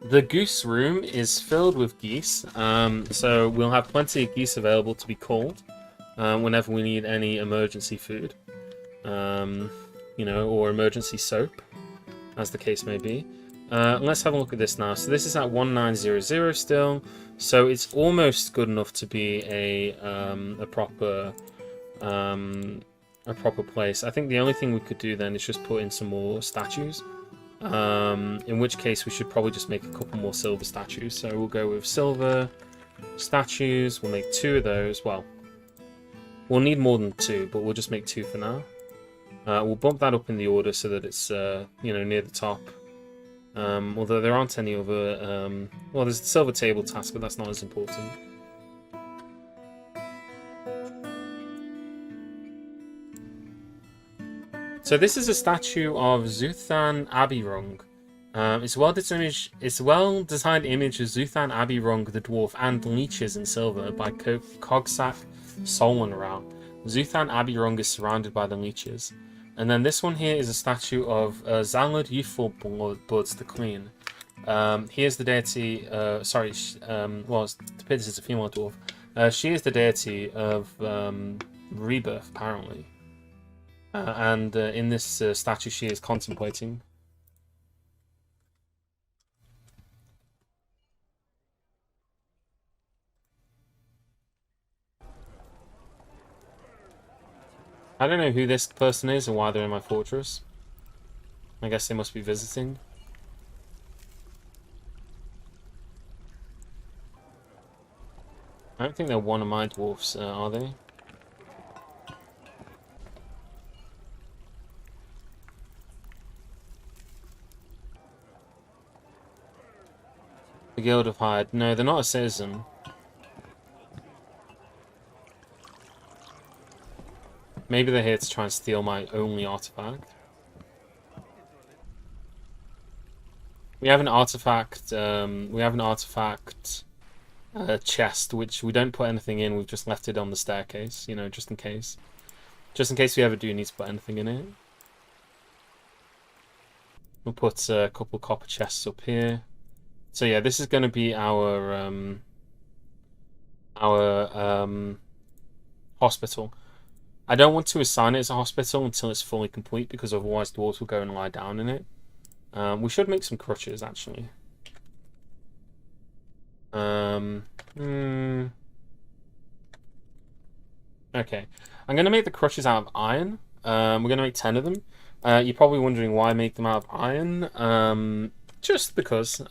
The goose room is filled with geese, so we'll have plenty of geese available to be called whenever we need any emergency food, you know, or emergency soap, as the case may be. Let's have a look at this now. So this is at 1900 still, so it's almost good enough to be a proper place. I think the only thing we could do then is just put in some more statues. In which case we should probably just make a couple more silver statues. So we'll go with silver statues. We'll make 2 of those. Well, we'll need more than 2, but we'll just make 2 for now. We'll bump that up in the order so that it's you know, near the top. Although there aren't any other well, there's the silver table task, but that's not as important. So this is a statue of Zuthan Abirung. It's a well-designed image of Zuthan Abirung the dwarf and leeches in silver by Cogsack Solonrau. Zuthan Abirung is surrounded by the leeches. And then this one here is a statue of Zalud Youthful Bloods the Queen. Here's the deity, well, it's depicted as a female dwarf. She is the deity of rebirth, apparently. And in this statue, she is contemplating. I don't know who this person is and why they're in my fortress. I guess they must be visiting. I don't think they're one of my dwarfs, are they? The Guild of Hyde. No, they're not a citizen. Maybe they're here to try and steal my only artifact. We have an artifact. Chest, which we don't put anything in. We've just left it on the staircase, you know, just in case. Just in case we ever do need to put anything in it. We'll put a couple of copper chests up here. So yeah, this is going to be our hospital. I don't want to assign it as a hospital until it's fully complete, because otherwise dwarves will go and lie down in it. We should make some crutches, actually. Hmm. Okay. I'm going to make the crutches out of iron. We're going to make 10 of them. You're probably wondering why I make them out of iron. Just because.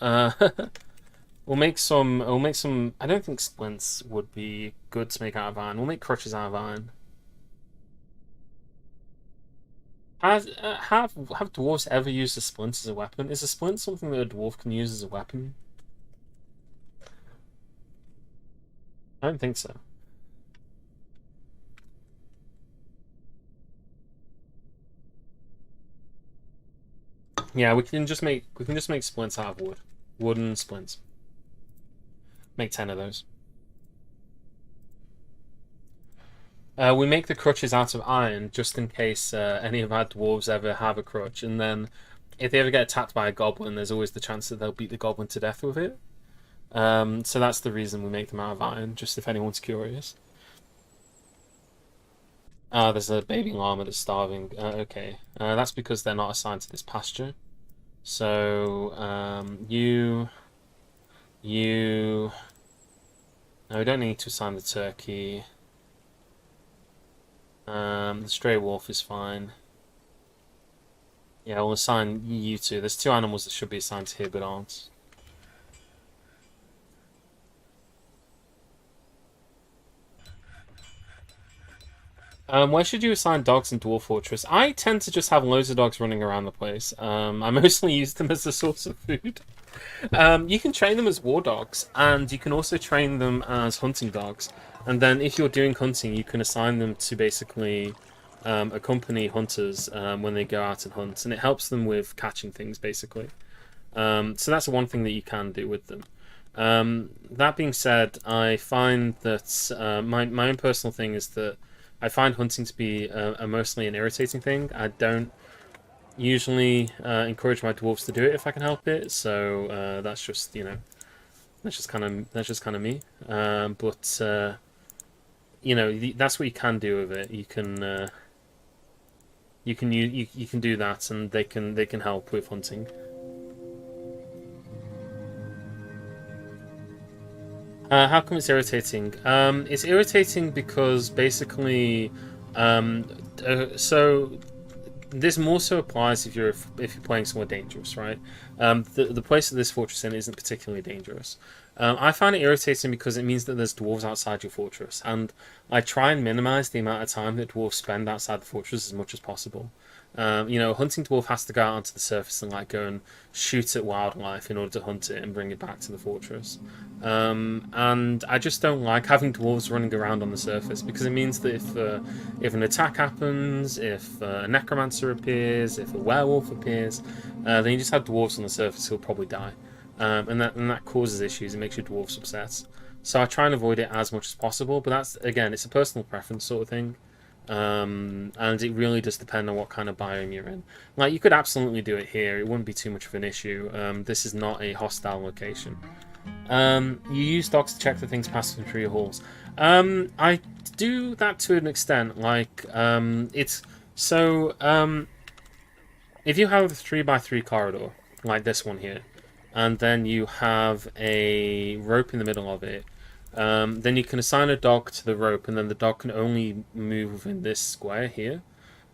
We'll make some. We'll make some. I don't think splints would be good to make out of iron. We'll make crutches out of iron. Have dwarves ever used a splint as a weapon? Is a splint something that a dwarf can use as a weapon? I don't think so. Yeah, we can just make splints out of wood, wooden splints. Make 10 of those. We make the crutches out of iron just in case any of our dwarves ever have a crutch, and then if they ever get attacked by a goblin, there's always the chance that they'll beat the goblin to death with it. So that's the reason we make them out of iron, just if anyone's curious. Ah, there's a baby llama that's starving. Okay, that's because they're not assigned to this pasture. So you. No, we don't need to assign the turkey. The stray wolf is fine. Yeah, we'll assign you two. There's two animals that should be assigned to here but aren't. Where should you assign dogs in Dwarf Fortress? I tend to just have loads of dogs running around the place. I mostly use them as a source of food. You can train them as war dogs, and you can also train them as hunting dogs. And then if you're doing hunting, you can assign them to basically accompany hunters when they go out and hunt, and it helps them with catching things, basically. So that's one thing that you can do with them. That being said, I find that my own personal thing is that I find hunting to be mostly an irritating thing. I don't usually encourage my dwarves to do it if I can help it. So that's just that's just kind of me. But that's what you can do with it. You can do that, and they can help with hunting. How come it's irritating? It's irritating because basically, um, so this more so applies if you're playing somewhere dangerous, right? The place that this fortress in isn't particularly dangerous. I find it irritating because it means that there's dwarves outside your fortress, and I try and minimize the amount of time that dwarves spend outside the fortress as much as possible. A hunting dwarf has to go out onto the surface and like go and shoot at wildlife in order to hunt it and bring it back to the fortress. And I just don't like having dwarves running around on the surface because it means that if an attack happens, if a necromancer appears, if a werewolf appears, then you just have dwarves on the surface who'll probably die, and that causes issues. It makes your dwarves upset. So I try and avoid it as much as possible. But that's again, it's a personal preference sort of thing. And it really does depend on what kind of biome you're in. Like, you could absolutely do it here, it wouldn't be too much of an issue. This is not a hostile location. You use dogs to check the things passing through your halls. I do that to an extent. Like, it's so. If you have a 3x3 corridor, like this one here, and then you have a rope in the middle of it, then you can assign a dog to the rope, and then the dog can only move within this square here,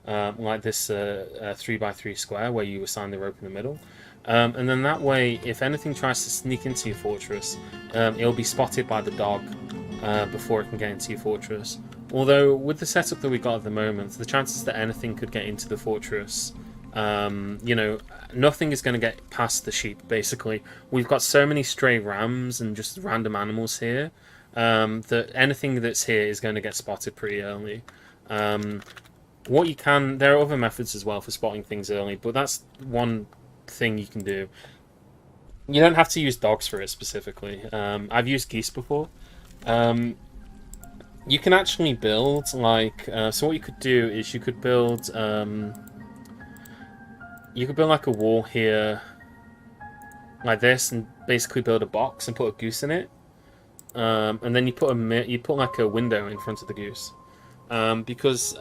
like this 3x3 square where you assign the rope in the middle. And then that way, if anything tries to sneak into your fortress, it'll be spotted by the dog before it can get into your fortress. Although, with the setup that we got at the moment, the chances that anything could get into the fortress, nothing is going to get past the sheep, basically. We've got so many stray rams and just random animals here that anything that's here is going to get spotted pretty early. There are other methods as well for spotting things early, but that's one thing you can do. You don't have to use dogs for it specifically. I've used geese before. You can actually build so what you could do is you could build like a wall here like this, and basically build a box and put a goose in it. And then you put like a window in front of the goose. because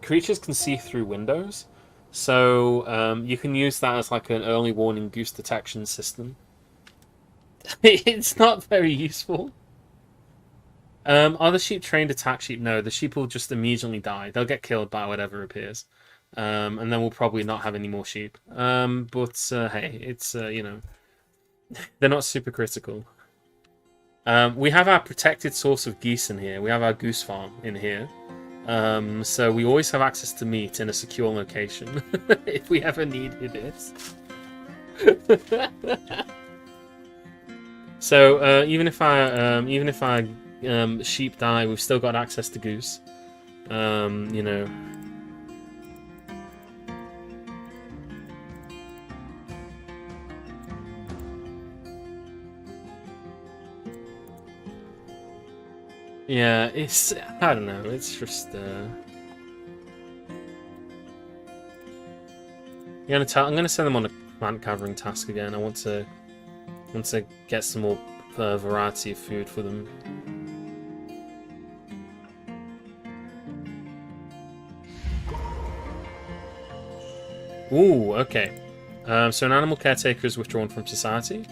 creatures can see through windows, so you can use that as like an early warning goose detection system. It's not very useful. Are the sheep trained attack sheep? No, the sheep will just immediately die. They'll get killed by whatever appears. And then we'll probably not have any more sheep. But hey, it's, you know, they're not super critical. We have our protected source of geese in here. We have our goose farm in here. So we always have access to meat in a secure location if we ever needed it. So even if our sheep die, we've still got access to goose. You know. Yeah, it's, I don't know, it's just I'm gonna send them on a plant gathering task again. I want to get some more variety of food for them. Ooh, okay. So an animal caretaker is withdrawn from society.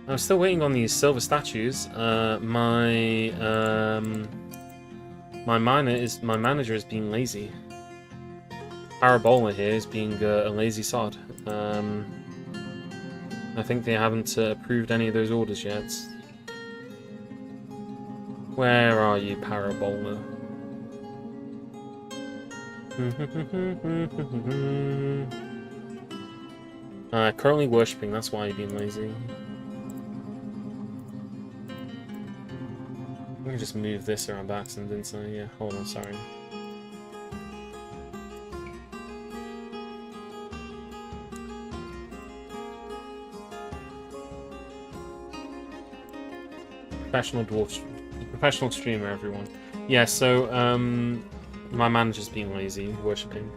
I'm still waiting on these silver statues. My manager is being lazy. Parabola here is being a lazy sod. I think they haven't approved any of those orders yet. Where are you, Parabola? Currently worshipping, that's why you're being lazy. Let me just move this around by accident, didn't I? Yeah, hold on, sorry. Professional streamer, everyone. Yeah, so, my manager's being lazy, worshipping.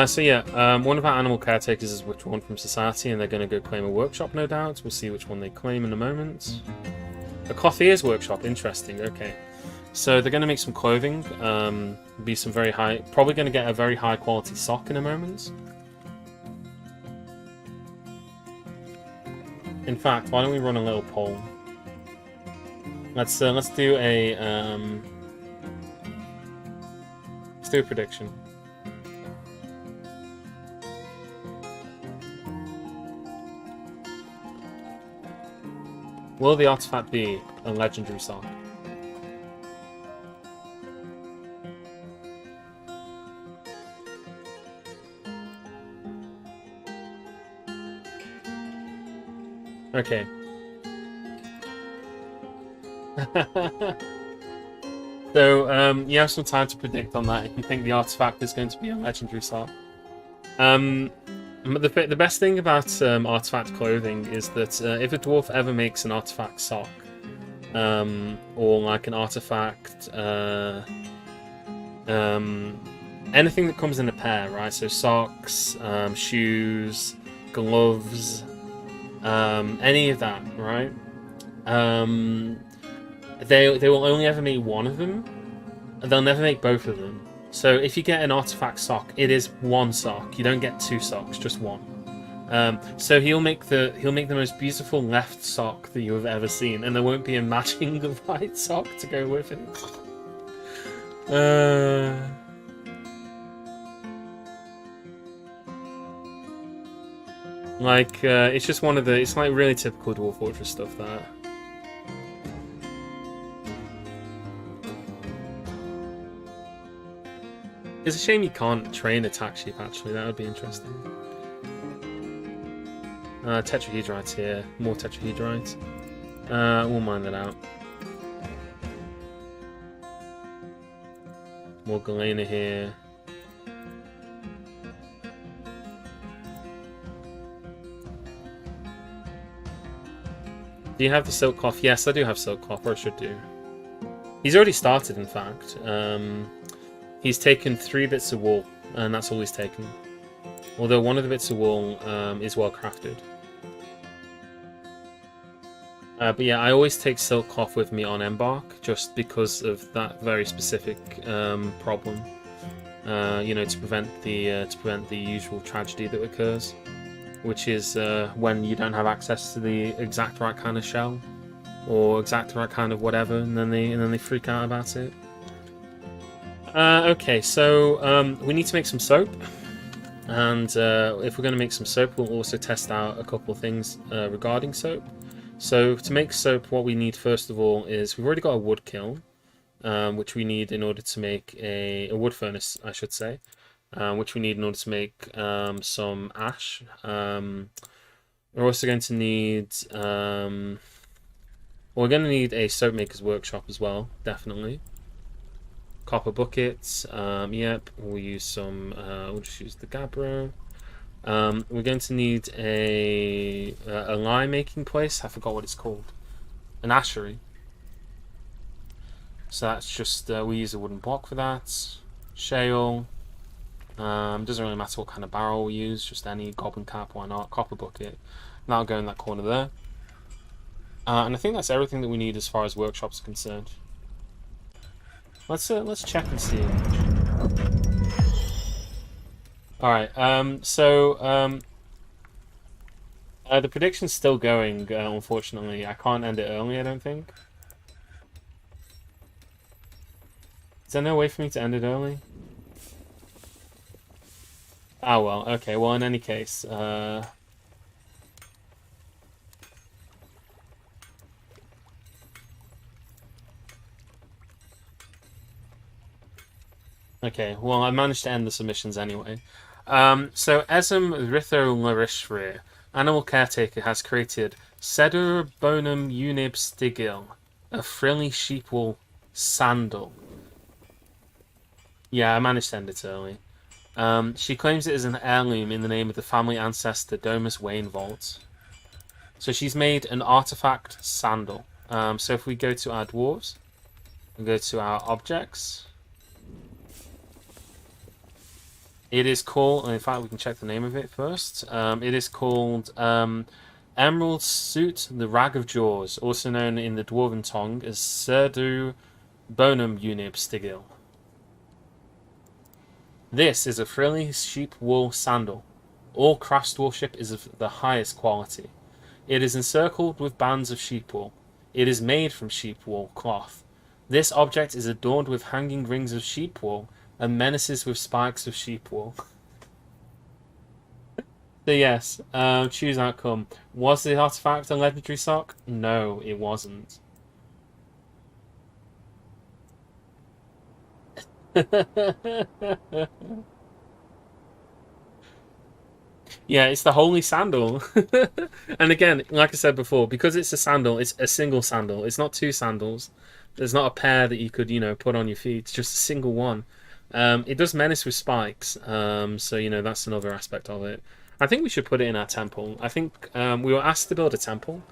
So yeah, one of our animal caretakers is withdrawn from society, and they're going to go claim a workshop, no doubt. We'll see which one they claim in a moment. A clothier's workshop, interesting, okay. So they're going to make some clothing, be some very high, probably going to get a very high quality sock in a moment. In fact, why don't we run a little poll? Let's do a prediction. Will the artifact be a legendary sock? Okay. So, you have some time to predict on that if you think the artifact is going to be a legendary sock. The best thing about artifact clothing is that if a dwarf ever makes an artifact sock, or like an artifact, anything that comes in a pair, right? So socks, shoes, gloves, any of that, right? They will only ever make one of them, and they'll never make both of them. So if you get an artifact sock, it is one sock. You don't get two socks, just one. So he'll make the most beautiful left sock that you have ever seen, and there won't be a matching right sock to go with it. It's just one of the. It's like really typical Dwarf Fortress stuff. That. It's a shame you can't train attack sheep, actually. That would be interesting. Tetrahedrites here. More tetrahedrites. We'll mine that out. More galena here. Do you have the silk cloth? Yes, I do have silk cloth, or I should do. He's already started, in fact. He's taken 3 bits of wool, and that's all he's taken. Although one of the bits of wool is well crafted. But yeah, I always take silk cloth with me on embark, just because of that very specific problem. You know, to prevent the usual tragedy that occurs, which is when you don't have access to the exact right kind of shell or exact right kind of whatever, and then they freak out about it. Okay, so we need to make some soap, and if we're going to make some soap, we'll also test out a couple of things regarding soap. So to make soap, what we need first of all is we've already got a wood kiln, which we need in order to make a wood furnace, I should say, which we need in order to make some ash. We're also going to need we're going to need a soap maker's workshop as well, definitely. Copper buckets, yep. We'll use some. We'll just use the gabbro. We're going to need a lime making place. I forgot what it's called. An ashery. So that's just we use a wooden block for that. Shale. Doesn't really matter what kind of barrel we use. Just any goblin cap, why not? Copper bucket. That'll go in that corner there. And I think that's everything that we need as far as workshops are concerned. Let's check and see. All right. The prediction's still going. Unfortunately, I can't end it early. I don't think. Is there no way for me to end it early? Ah, well. Okay. Well, in any case, okay, well, I managed to end the submissions anyway. So, Esm Ritho Animal Caretaker, has created Cedar Bonum Unib Stigil, a frilly sheepwool sandal. Yeah, I managed to end it early. She claims it is an heirloom in the name of the family ancestor Domus Wainvolt. So she's made an artifact sandal. So if we go to our dwarves, we go to our objects. It is called, in fact, we can check the name of it first. It is called Emerald Suit, the Rag of Jaws, also known in the Dwarven tongue as Serdu Bonum Unib Stigil. This is a frilly sheep wool sandal. All craftsmanship is of the highest quality. It is encircled with bands of sheep wool. It is made from sheep wool cloth. This object is adorned with hanging rings of sheep wool and menaces with spikes of sheep wool. So yes, choose outcome. Was the artifact a legendary sock? No, it wasn't. Yeah, it's the holy sandal. And again, like I said before, because it's a sandal, it's a single sandal. It's not two sandals. There's not a pair that you could, put on your feet. It's just a single one. It does menace with spikes, so that's another aspect of it. I think we should put it in our temple. I think we were asked to build a temple,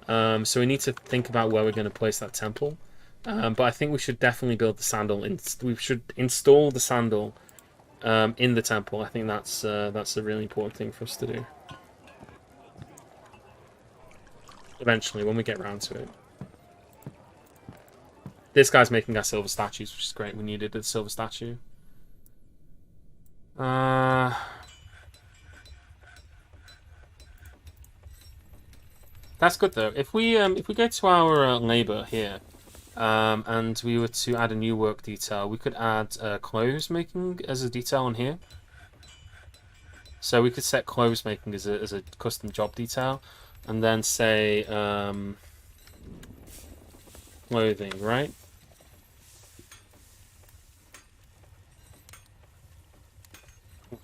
so we need to think about where we're going to place that temple. But I think we should definitely build the sandal. We should install the sandal in the temple. I think that's a really important thing for us to do. Eventually, when we get around to it. This guy's making our silver statues, which is great. We needed a silver statue. That's good though. If we go to our labor here, and we were to add a new work detail, we could add clothes making as a detail on here. So we could set clothes making as a custom job detail, and then say clothing, right?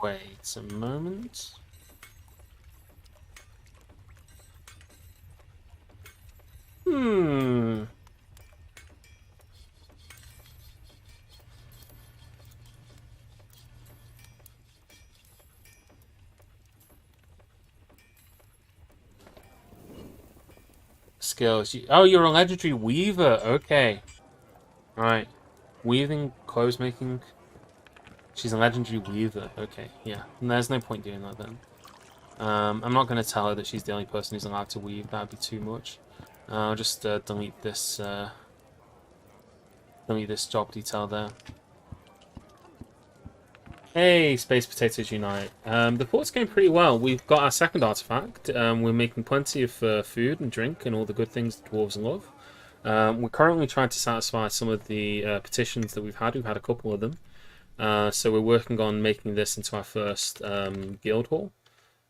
Wait a moment. Skills. Oh, you're a legendary weaver. Okay. Right. Weaving, clothes making. She's a legendary weaver. Okay, yeah. And there's no point doing that then. I'm not going to tell her that she's the only person who's allowed to weave. That would be too much. I'll just delete this job detail there. Hey, Space Potatoes Unite. The port's going pretty well. We've got our second artifact. We're making plenty of food and drink and all the good things the dwarves love. We're currently trying to satisfy some of the petitions that we've had. We've had a couple of them. So we're working on making this into our first guild hall.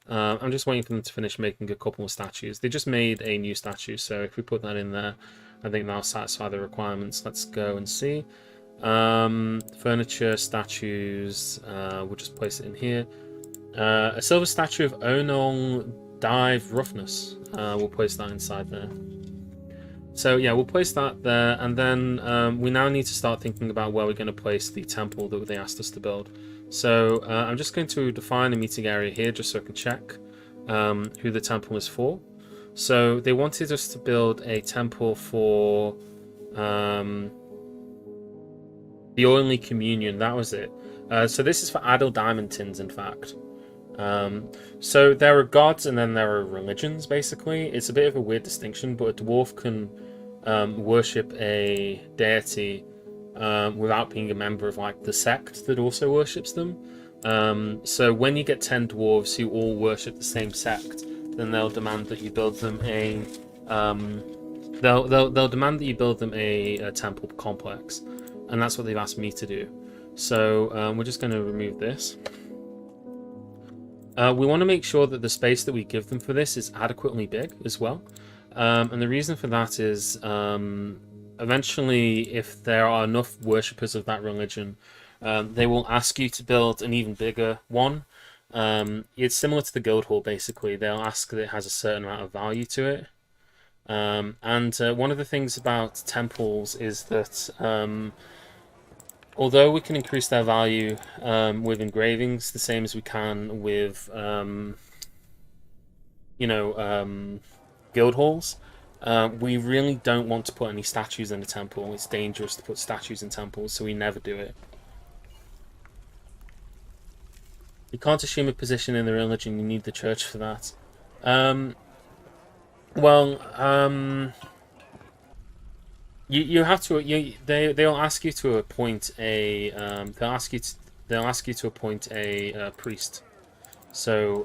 I'm just waiting for them to finish making a couple of statues. They just made a new statue, so if we put that in there, I think that'll satisfy the requirements. Let's go and see. Furniture, statues, we'll just place it in here. A silver statue of Onol Dive Roughness. We'll place that inside there. So yeah, we'll place that there, and then we now need to start thinking about where we're going to place the temple that they asked us to build. So I'm just going to define a meeting area here just so I can check who the temple is for. So they wanted us to build a temple for the Oily Communion, that was it. So this is for adult diamond tins, in fact. So there are gods and then there are religions, basically. It's a bit of a weird distinction, but a dwarf can worship a deity without being a member of like the sect that also worships them. So when you get 10 dwarves who all worship the same sect, then they'll demand that you build them a they'll demand that you build them a temple complex. And that's what they've asked me to do. So we're just going to remove this. We want to make sure that the space that we give them for this is adequately big as well. And the reason for that is eventually, if there are enough worshippers of that religion, they will ask you to build an even bigger one. It's similar to the guild hall, basically. They'll ask that it has a certain amount of value to it. And one of the things about temples is that although we can increase their value with engravings, the same as we can with, guild halls, we really don't want to put any statues in a temple. It's dangerous to put statues in temples, so we never do it. You can't assume a position in the religion, you need the church for that. You have to. They'll ask you to appoint a. They'll ask you to appoint a priest. So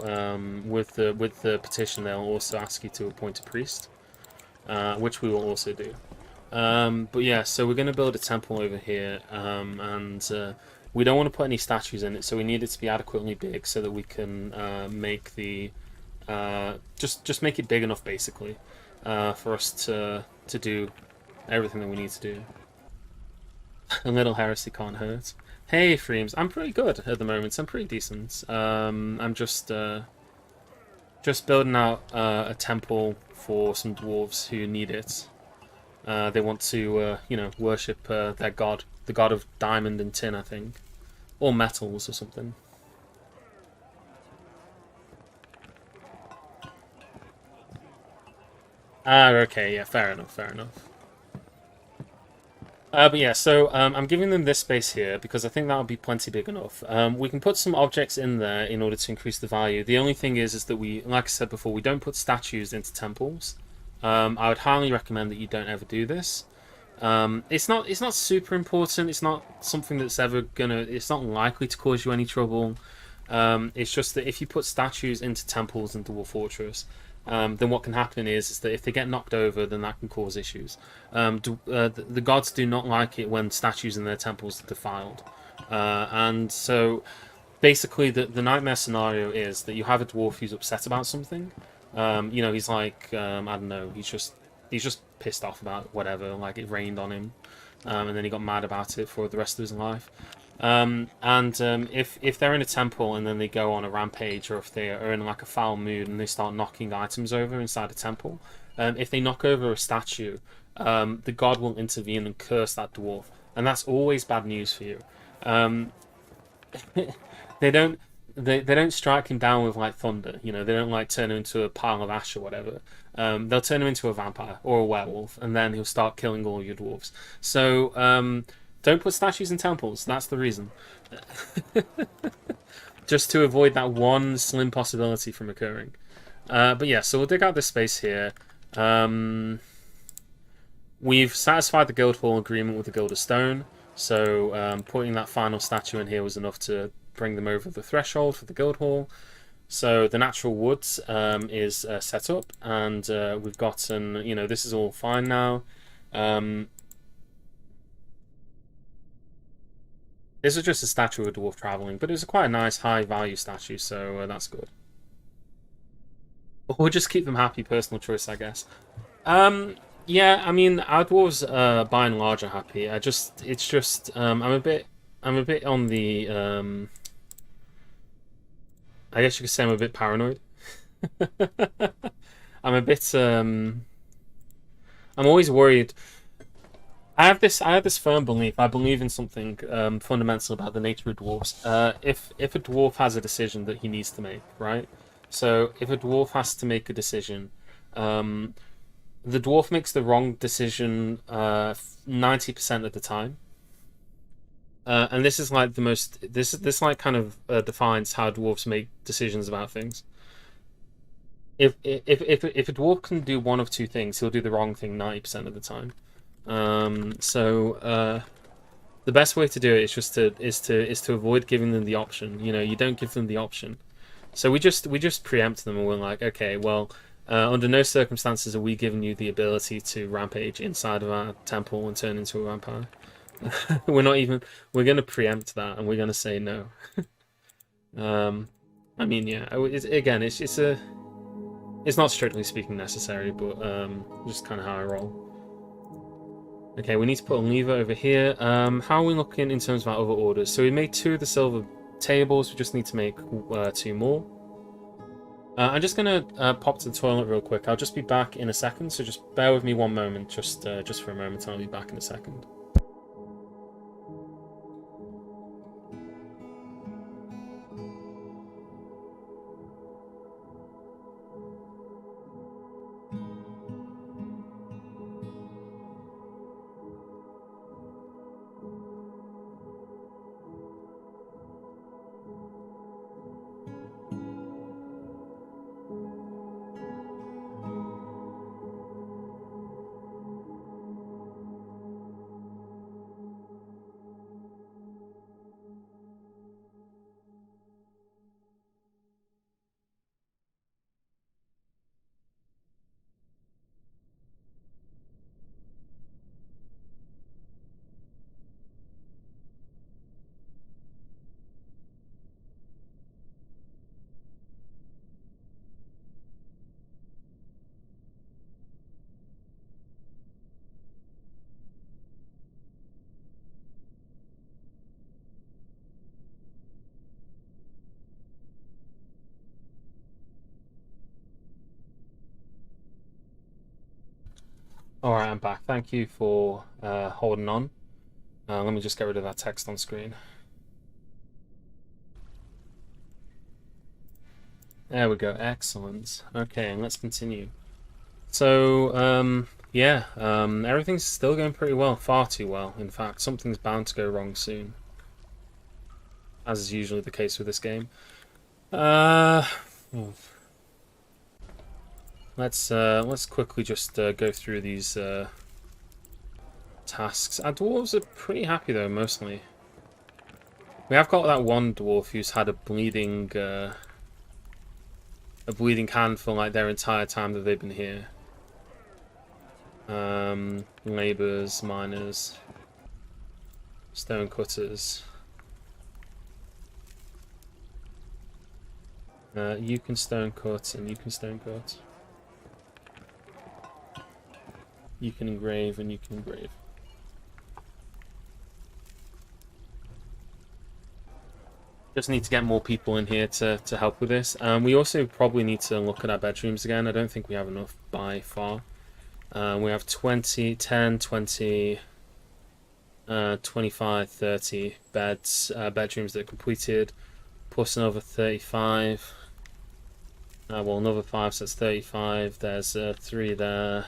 with the petition, they'll also ask you to appoint a priest, which we will also do. But yeah, so we're going to build a temple over here, and we don't want to put any statues in it, so we need it to be adequately big so that we can make the just make it big enough, basically, for us to do everything that we need to do. A little heresy can't hurt. Hey, Freems, I'm pretty good at the moment. I'm pretty decent. I'm just building out a temple for some dwarves who need it. They want to, worship their god, the god of diamond and tin, I think, or metals or something. Okay, yeah, fair enough, fair enough. But yeah, so I'm giving them this space here because I think that'll be plenty big enough. We can put some objects in there in order to increase the value. The only thing is that we, like I said before, we don't put statues into temples. I would highly recommend that you don't ever do this. It's not super important. It's not something that's ever gonna. It's not likely to cause you any trouble. It's just that if you put statues into temples in Dwarf Fortress, then what can happen is that if they get knocked over, then that can cause issues. The gods do not like it when statues in their temples are defiled. And so basically the nightmare scenario is that you have a dwarf who's upset about something. He's like, I don't know, he's just pissed off about whatever, like it rained on him. And then he got mad about it for the rest of his life. If they're in a temple and then they go on a rampage, or if they are in like a foul mood and they start knocking items over inside a temple, if they knock over a statue, the god will intervene and curse that dwarf, and that's always bad news for you. They don't strike him down with like thunder, they don't like turn him into a pile of ash or whatever. They'll turn him into a vampire or a werewolf, and then he'll start killing all your dwarves. So don't put statues in temples. That's the reason. Just to avoid that one slim possibility from occurring. But yeah, so we'll dig out this space here. We've satisfied the Guildhall agreement with the Guild of Stone, so putting that final statue in here was enough to bring them over the threshold for the Guildhall. So the natural woods is set up, and we've gotten, this is all fine now. This is just a statue of a dwarf traveling, but it was quite a nice high value statue, so that's good. We'll just keep them happy, personal choice, I guess. Yeah, I mean, our dwarves by and large are happy. It's just I'm a bit on the I guess you could say I'm a bit paranoid. I'm a bit I'm always worried. I have this firm belief. I believe in something fundamental about the nature of dwarves. If a dwarf has a decision that he needs to make, right? So if a dwarf has to make a decision, the dwarf makes the wrong decision 90% of the time. And this is like the most. This like kind of defines how dwarves make decisions about things. If a dwarf can do one of two things, he'll do the wrong thing 90% of the time. The best way to do it is just to avoid giving them the option. You don't give them the option. So we just preempt them, and we're like, okay, well, under no circumstances are we giving you the ability to rampage inside of our temple and turn into a vampire. We're not even. We're going to preempt that, and we're going to say no. I mean, yeah. Again, it's not strictly speaking necessary, but just kind of how I roll. Okay, we need to put a lever over here. How are we looking in terms of our other orders? So we made 2 of the silver tables. We just need to make 2 more. I'm just gonna pop to the toilet real quick. I'll just be back in a second. So just bear with me one moment, just for a moment. I'll be back in a second. Alright, I'm back. Thank you for holding on. Let me just get rid of that text on screen. There we go. Excellent. Okay, and let's continue. So, yeah, everything's still going pretty well. Far too well, in fact. Something's bound to go wrong soon. As is usually the case with this game. Let's quickly just go through these tasks. Our dwarves are pretty happy though, mostly. We have got that one dwarf who's had a bleeding hand for like their entire time that they've been here. Labourers, miners, stone cutters. You can stone cut and you can stone cut. You can engrave and you can engrave. Just need to get more people in here to help with this. We also probably need to look at our bedrooms again. I don't think we have enough by far. We have 20, 10, 20, 25, 30 bedrooms that are completed, plus another 35. Well, another 5, so that's 35. There's 3 there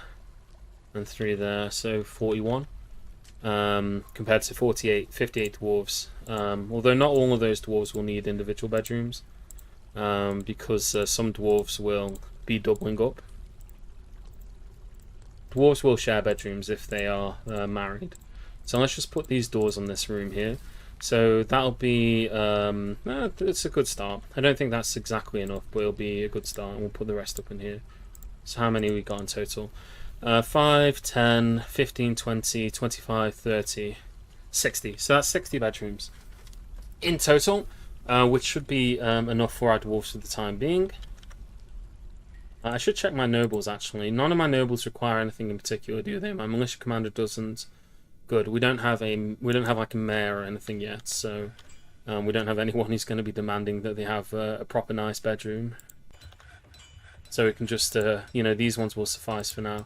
and 3 there, so 41. Compared to 58 dwarves. Although not all of those dwarves will need individual bedrooms, because some dwarves will be doubling up. Dwarves will share bedrooms if they are married. So let's just put these doors on this room here. So that'll be, it's a good start. I don't think that's exactly enough, but it'll be a good start. And we'll put the rest up in here. So how many we got in total? 5, 10, 15, 20, 25, 30, 60. So that's 60 bedrooms in total, which should be enough for our dwarves for the time being. I should check my nobles, actually. None of my nobles require anything in particular, do they? My militia commander doesn't. Good. We don't have like a mayor or anything yet, so we don't have anyone who's going to be demanding that they have a proper nice bedroom. So we can just, you know, these ones will suffice for now.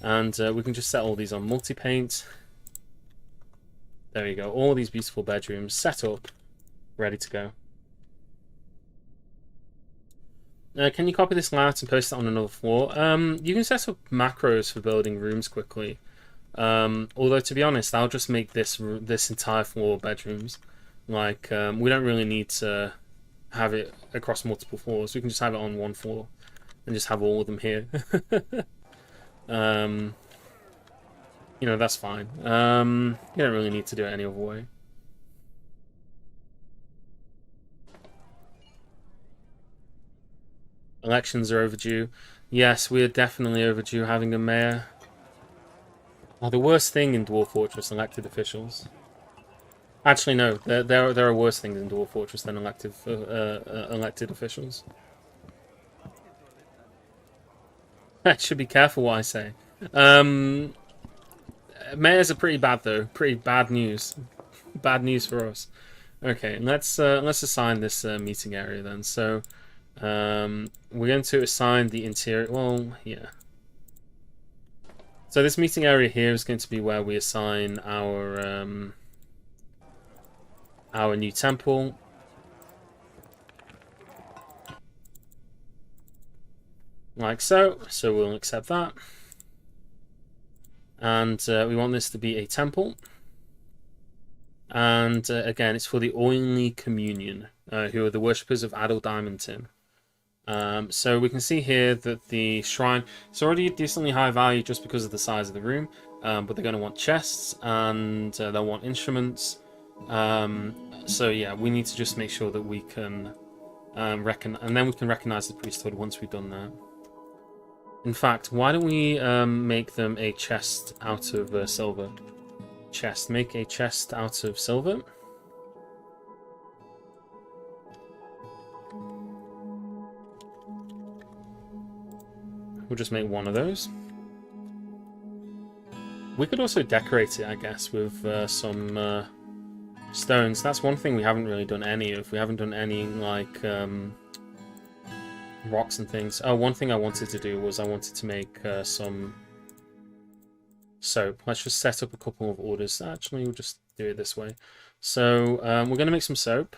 And we can just set all these on multi-paint. There you go. All these beautiful bedrooms set up, ready to go. Can you copy this layout and post it on another floor? You can set up macros for building rooms quickly. Although, to be honest, I'll just make this entire floor bedrooms. Like, we don't really need to have it across multiple floors. We can just have it on one floor and just have all of them here. You know, that's fine. You don't really need to do it any other way. Elections are overdue. Yes, we are definitely overdue having a mayor. Oh, the worst thing in Dwarf Fortress, elected officials. Actually, no. There are worse things in Dwarf Fortress than elected officials. I should be careful what I say. Mayors are pretty bad, though. Pretty bad news. Bad news for us. Okay, let's assign this meeting area then. So. We're going to assign the interior. Well, yeah. So this meeting area here is going to be where we assign our new temple. Like so. So we'll accept that. And we want this to be a temple. And again, it's for the Oily Communion, who are the worshippers of Adel Diamondton. So we can see here that the shrine is already decently high value just because of the size of the room, but they're going to want chests and they'll want instruments. So yeah, we need to just make sure that we can and then we can recognize the priesthood once we've done that. In fact, why don't we make them a chest out of silver? Make a chest out of silver. We'll just make one of those. We could also decorate it, I guess, with some stones. That's one thing we haven't really done any of. We haven't done any, like, rocks and things. Oh, one thing I wanted to do was I wanted to make some soap. Let's just set up a couple of orders. Actually, we'll just do it this way. So, we're going to make some soap.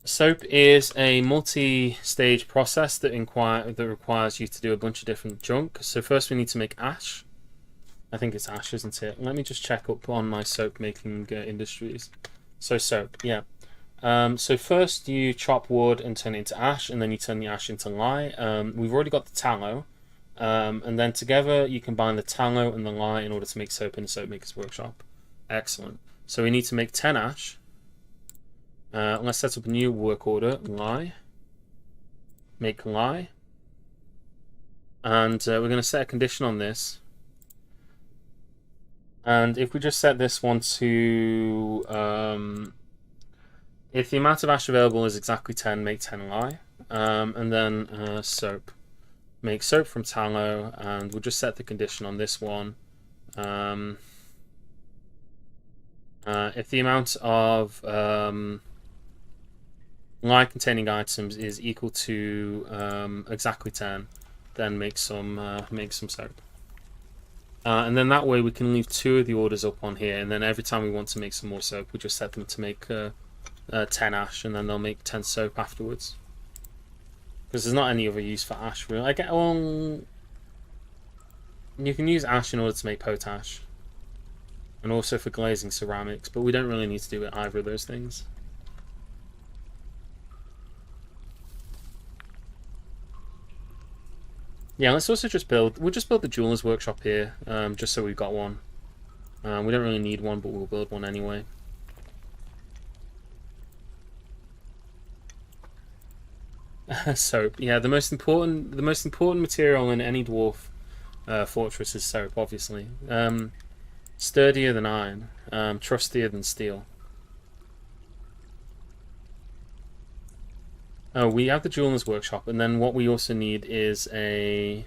Soap is a multi-stage process that requires you to do a bunch of different junk. So first we need to make ash. I think it's ash, isn't it? Let me just check up on my soap making industries. So soap, yeah. So first you chop wood and turn it into ash, and then you turn the ash into lye. We've already got the tallow. And then together you combine the tallow and the lye in order to make soap in a soap maker's workshop. Excellent. So we need to make 10 ash. Let's set up a new work order. Lye. Make lye. And we're going to set a condition on this. And if we just set this one to... if the amount of ash available is exactly 10, make 10 lye. And then soap. Make soap from tallow. And we'll just set the condition on this one. If the amount of... lye containing items is equal to exactly 10, then make some soap. And then that way we can leave 2 of the orders up on here, and then every time we want to make some more soap, we just set them to make 10 ash, and then they'll make 10 soap afterwards. Because there's not any other use for ash, really. Well, you can use ash in order to make potash, and also for glazing ceramics, but we don't really need to do either of those things. Yeah, let's also just build. We'll just build the jeweler's workshop here, just so we've got one. We don't really need one, but we'll build one anyway. Soap. Yeah, the most important material in any dwarf fortress is soap, obviously. Sturdier than iron, trustier than steel. Oh, we have the jeweler's workshop, and then what we also need is a...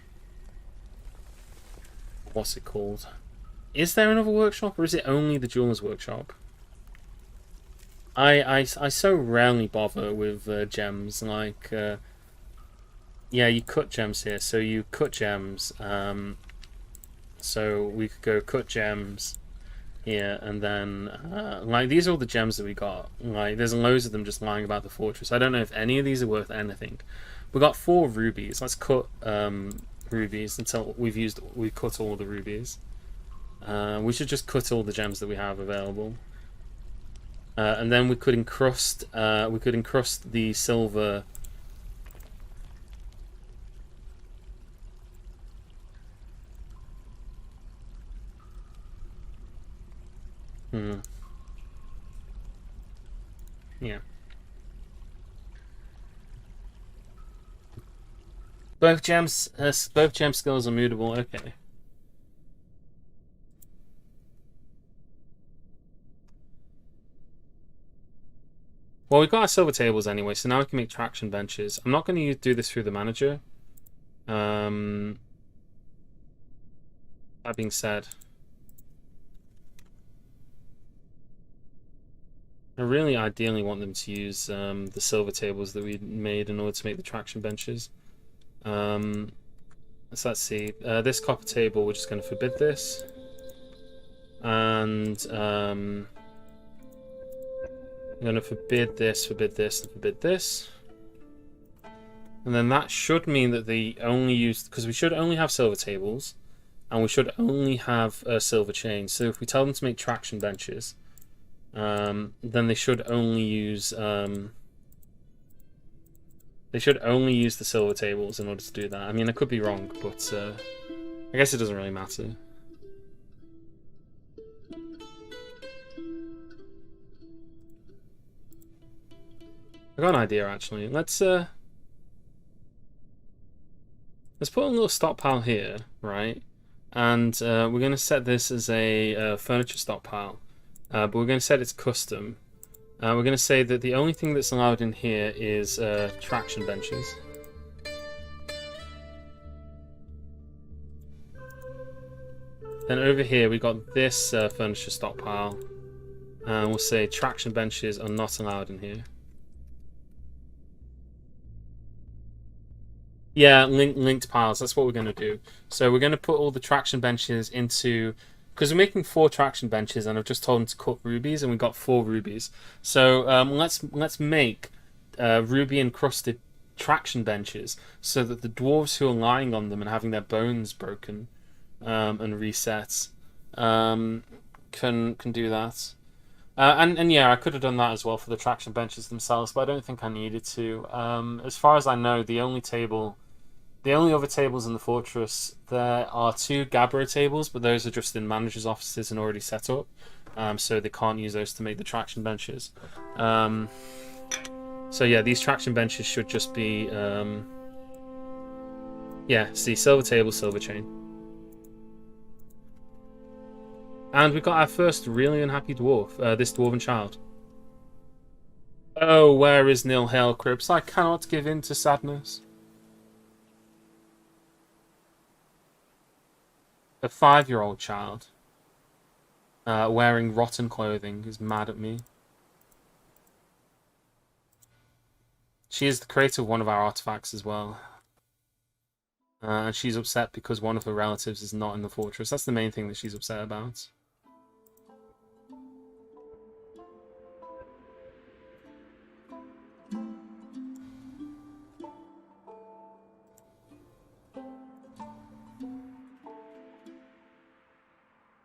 What's it called? Is there another workshop, or is it only the jeweler's workshop? I so rarely bother with gems, like... yeah, you cut gems here, so you cut gems. So we could go cut gems here, and then like these are all the gems that we got. Like there's loads of them just lying about the fortress. I don't know if any of these are worth anything. We got 4 rubies. Let's cut rubies until we've cut all the rubies. We should just cut all the gems that we have available, and then we could encrust the silver. Yeah. Both gem skills are mutable. Okay. Well, we've got our silver tables anyway, so now we can make traction benches. I'm not going to do this through the manager. That being said, I really ideally want them to use the silver tables that we made in order to make the traction benches. So let's see. This copper table, we're just going to forbid this. And I'm going to forbid this, and forbid this. And then that should mean that they only use... Because we should only have silver tables. And we should only have silver chains. So if we tell them to make traction benches, then they should only use... They should only use the silver tables in order to do that. I mean, I could be wrong, but I guess it doesn't really matter. I got an idea, actually. Let's put a little stockpile here, right? And we're going to set this as a furniture stockpile. But we're going to set it to custom. We're going to say that the only thing that's allowed in here is traction benches. Then over here we got this furniture stockpile. And we'll say traction benches are not allowed in here. Yeah, linked piles, that's what we're going to do. So we're going to put all the traction benches into... Because we're making 4 traction benches, and I've just told them to cut rubies, and we got 4 rubies. So let's make ruby encrusted traction benches, so that the dwarves who are lying on them and having their bones broken and reset can do that. And yeah, I could have done that as well for the traction benches themselves, but I don't think I needed to. As far as I know, the only other tables in the fortress, there are 2 Gabbro tables, but those are just in managers' offices and already set up, so they can't use those to make the traction benches. So yeah, these traction benches should just be, yeah, see, silver table, silver chain. And we got our first really unhappy dwarf, this dwarven child. Oh, where is Nil Hail Crips? I cannot give in to sadness. A 5-year-old child wearing rotten clothing is mad at me. She is the creator of one of our artifacts as well. And she's upset because one of her relatives is not in the fortress. That's the main thing that she's upset about.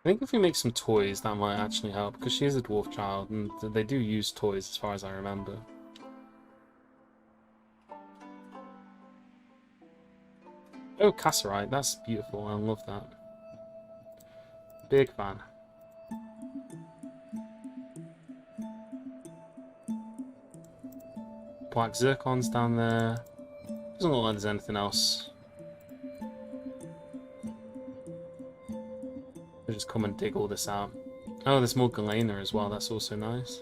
I think if we make some toys, that might actually help, because she is a dwarf child, and they do use toys as far as I remember. Oh, Casserite. That's beautiful. I love that. Big fan. Black zircons down there. Doesn't look like there's anything else. We'll just come and dig all this out. Oh, there's more galena as well. That's also nice.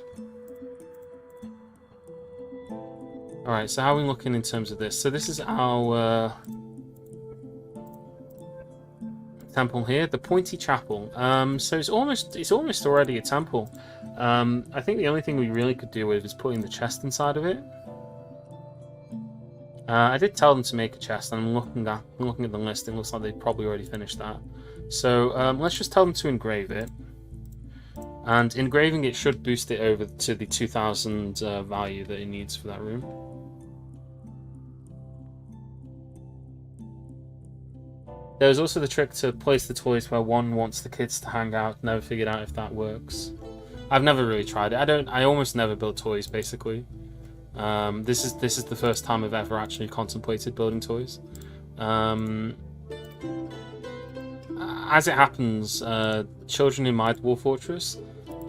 Alright, so how are we looking in terms of this? So this is our temple here, the Pointy Chapel. So it's almost already a temple. I think the only thing we really could do with is putting the chest inside of it. I did tell them to make a chest, and I'm looking at the list. It looks like they probably already finished that. So let's just tell them to engrave it. And engraving it should boost it over to the 2000 value that it needs for that room. There's also the trick to place the toys where one wants the kids to hang out. Never figured out if that works. I've never really tried it. I almost never build toys, basically. This is the first time I've ever actually contemplated building toys. As it happens, children in my Dwarf Fortress,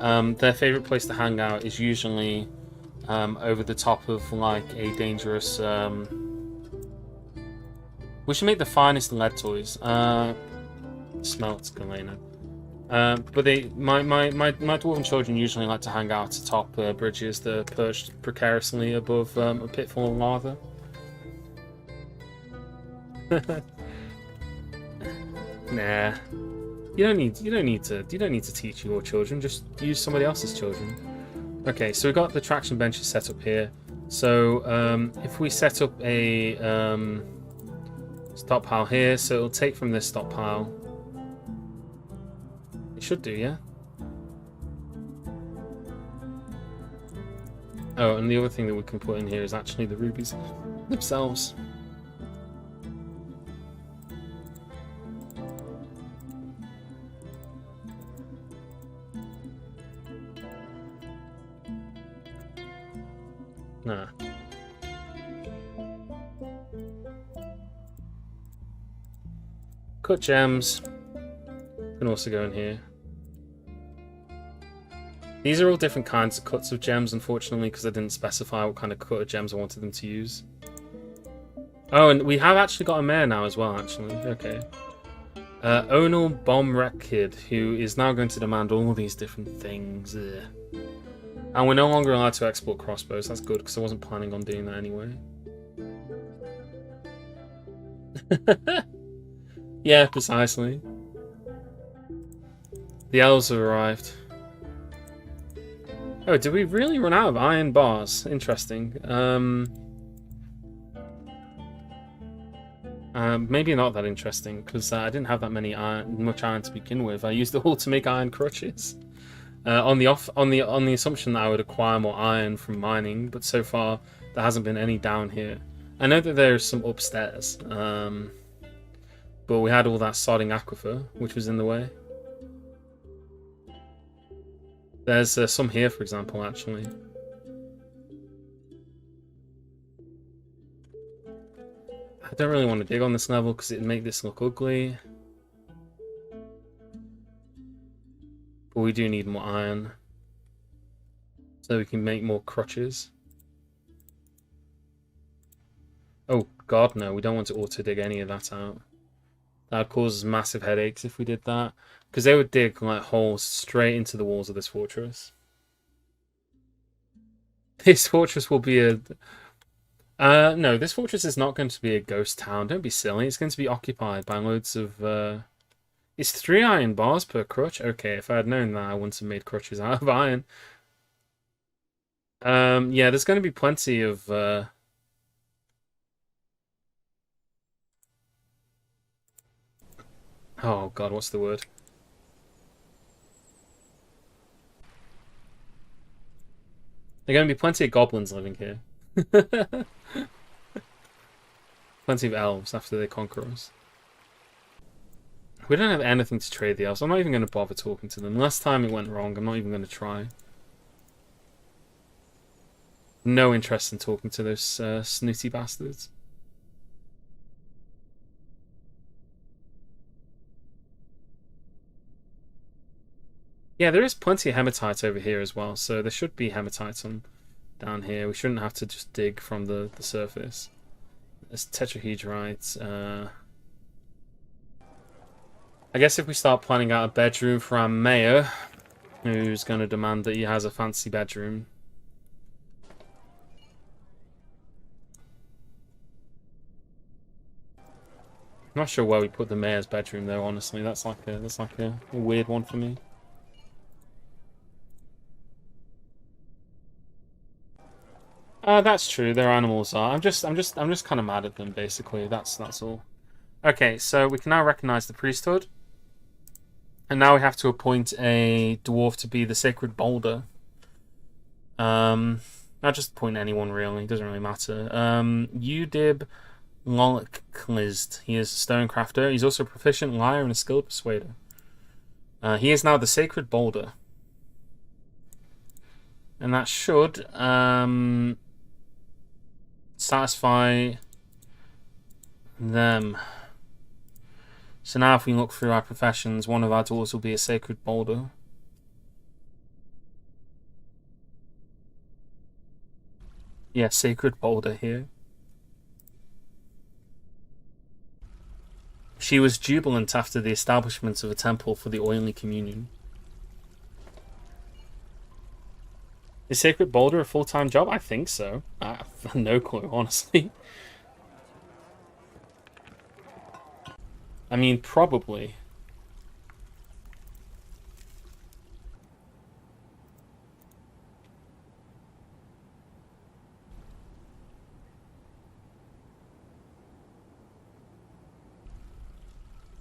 their favourite place to hang out is usually over the top of like a dangerous. We should make the finest lead toys. Smelts galena. But my dwarven children usually like to hang out atop bridges that are perched precariously above a pit full of lava. Nah, you don't need to teach your children. Just use somebody else's children. Okay, so we got the traction benches set up here. So if we set up a stockpile here, so it'll take from this stockpile. Should do, yeah. Oh, and the other thing that we can put in here is actually the rubies themselves. Nah. Cut gems can also go in here. These are all different kinds of cuts of gems, unfortunately, because I didn't specify what kind of cut of gems I wanted them to use. Oh, and we have actually got a mayor now as well, actually. Okay. Onal Bomb Wreck Kid, who is now going to demand all these different things. Ugh. And we're no longer allowed to export crossbows. That's good, because I wasn't planning on doing that anyway. Yeah, precisely. The elves have arrived. Oh, did we really run out of iron bars? Interesting. Maybe not that interesting, because I didn't have that much iron to begin with. I used it all to make iron crutches. On the assumption that I would acquire more iron from mining, but so far there hasn't been any down here. I know that there's some upstairs, but we had all that sodding aquifer, which was in the way. There's some here, for example, actually. I don't really want to dig on this level because it'd make this look ugly. But we do need more iron. So we can make more crutches. Oh god, no, we don't want to auto-dig any of that out. That would cause us massive headaches if we did that. Because they would dig like holes straight into the walls of this fortress. This fortress will be a... no, this fortress is not going to be a ghost town. Don't be silly. It's going to be occupied by loads of... It's 3 iron bars per crutch? Okay, if I had known that, I wouldn't have made crutches out of iron. Yeah, there's going to be plenty of... Oh god, what's the word? There are going to be plenty of goblins living here. Plenty of elves after they conquer us. We don't have anything to trade the elves. I'm not even going to bother talking to them. Last time it went wrong, I'm not even going to try. No interest in talking to those snooty bastards. Yeah, there is plenty of hematite over here as well, so there should be hematite on down here. We shouldn't have to just dig from the surface. There's tetrahedrite. I guess if we start planning out a bedroom for our mayor, who's going to demand that he has a fancy bedroom. I'm not sure where we put the mayor's bedroom though, honestly. That's like a weird one for me. That's true. Their animals are. I'm just kind of mad at them, basically. That's all. Okay, so we can now recognize the priesthood, and now we have to appoint a dwarf to be the sacred boulder. Not just appoint anyone really. It doesn't really matter. Udib Lolklizd. He is a stone crafter. He's also a proficient liar and a skilled persuader. He is now the sacred boulder, and that should satisfy them. So now if we look through our professions, one of our dwarves will be a sacred boulder. Yeah, sacred boulder here. She was jubilant after the establishment of a temple for the oily communion. Is sacred boulder a full-time job? I think so. I have no clue, honestly. I mean, probably.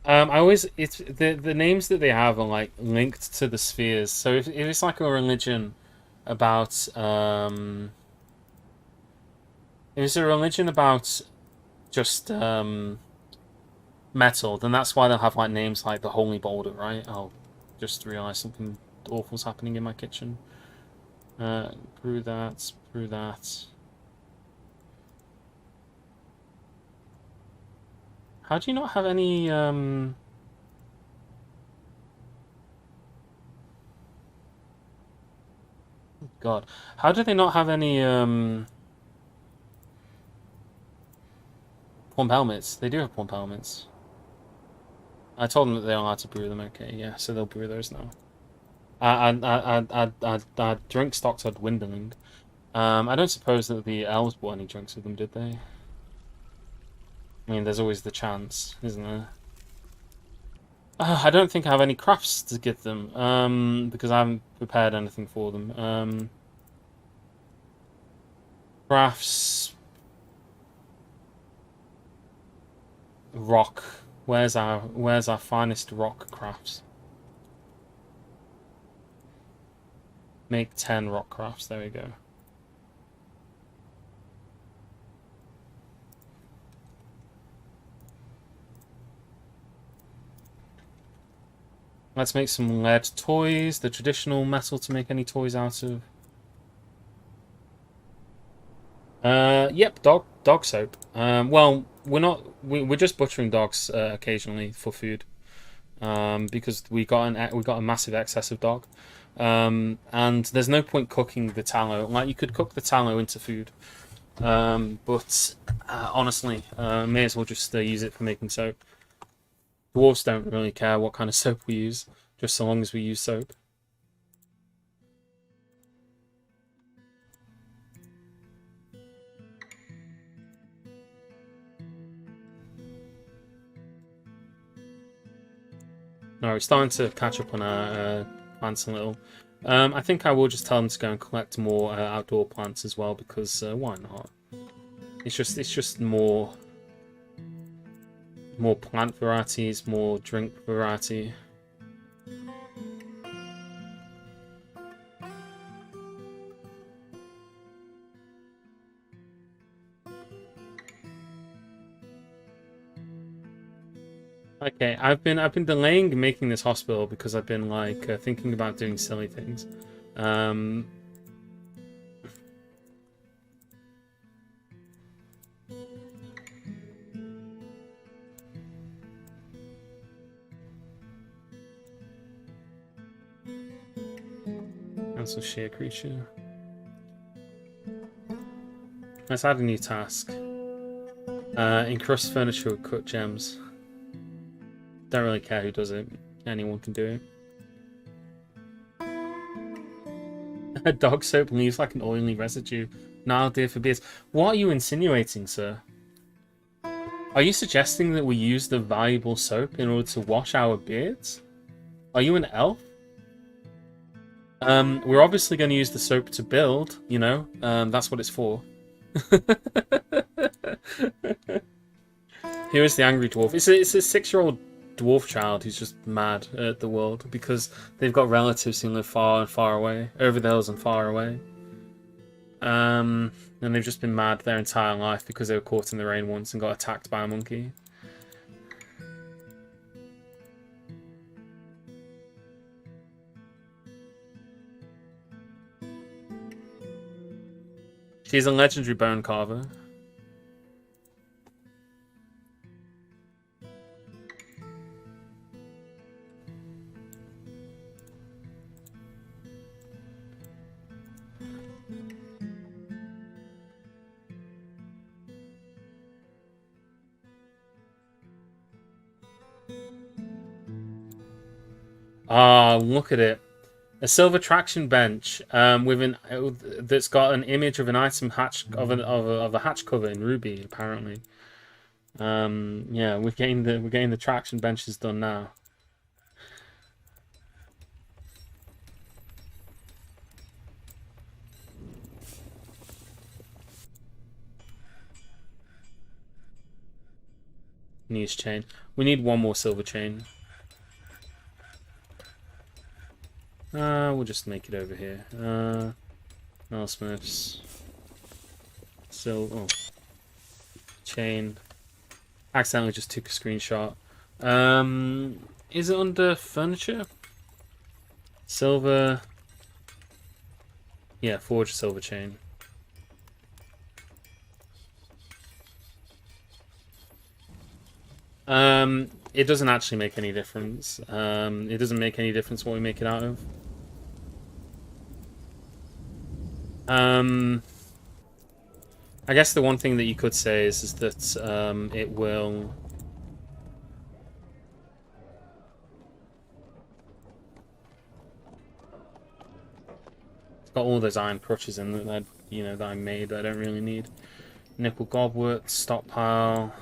I always it's the names that they have are like linked to the spheres. So if it's like a religion about if it's a religion about just metal, then that's why they'll have like names like the Holy Boulder, right? I'll just realize something awful's happening in my kitchen. Brew that, brew that. How do you not have any God. How do they not have any plump helmets? They do have plump helmets. I told them that they're allowed to brew them. Okay, yeah, so they'll brew those now. I drink stocks are dwindling. I don't suppose that the elves bought any drinks with them, did they? I mean, there's always the chance, isn't there? I don't think I have any crafts to give them, because I haven't prepared anything for them. Crafts, rock. Where's our finest rock crafts? Make 10 rock crafts. There we go. Let's make some lead toys, the traditional metal to make any toys out of. Yep, dog soap. Well, we're just butchering dogs occasionally for food. Because we got a massive excess of dog. And there's no point cooking the tallow. Like you could cook the tallow into food. But honestly, may as well just use it for making soap. Dwarves don't really care what kind of soap we use, just so long as we use soap. Alright, we're starting to catch up on our plants a little. I think I will just tell them to go and collect more outdoor plants as well, because why not? It's just more plant varieties, more drink variety. Okay, I've been delaying making this hospital because I've been like thinking about doing silly things. Castle sheer creature. Let's add a new task. Encrust furniture with cut gems. Don't really care who does it. Anyone can do it. Dog soap leaves like an oily residue. No idea for beards. What are you insinuating, sir? Are you suggesting that we use the valuable soap in order to wash our beards? Are you an elf? We're obviously going to use the soap to build, you know. That's what it's for. Here is the angry dwarf. It's a 6-year-old dwarf child who's just mad at the world because they've got relatives who live far and far away, over the hills and far away. And they've just been mad their entire life because they were caught in the rain once and got attacked by a monkey. She's a legendary bone carver. Ah, look at it. A silver traction bench with that's got an image of an item hatch of a hatch cover in ruby, apparently. Yeah, we're getting the traction benches done now. News chain. We need one more silver chain. We'll just make it over here. Smiths. Oh. Chain. Accidentally just took a screenshot. Is it under furniture? Silver. Yeah, forge silver chain. It doesn't actually make any difference. It doesn't make any difference what we make it out of. I guess the one thing that you could say is that it will. It's got all those iron crutches in that that I made that I don't really need. Nickel goblet, stockpile.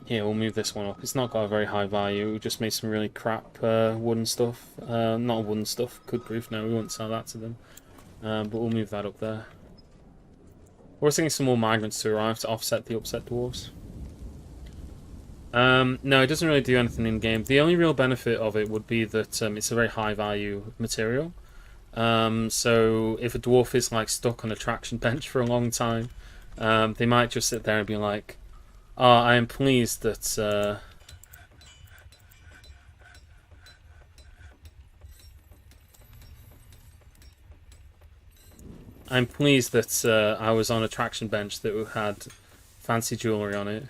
Yeah, we'll move this one up. It's not got a very high value. We just made some really crap wooden stuff. Not wooden stuff. Good proof. No, we won't sell that to them. But we'll move that up there. We're thinking some more migrants to arrive to offset the upset dwarves. No, it doesn't really do anything in game. The only real benefit of it would be that it's a very high value material. So if a dwarf is like stuck on a traction bench for a long time, they might just sit there and be like, "Oh, I am pleased that I was on a traction bench that had fancy jewelry on it."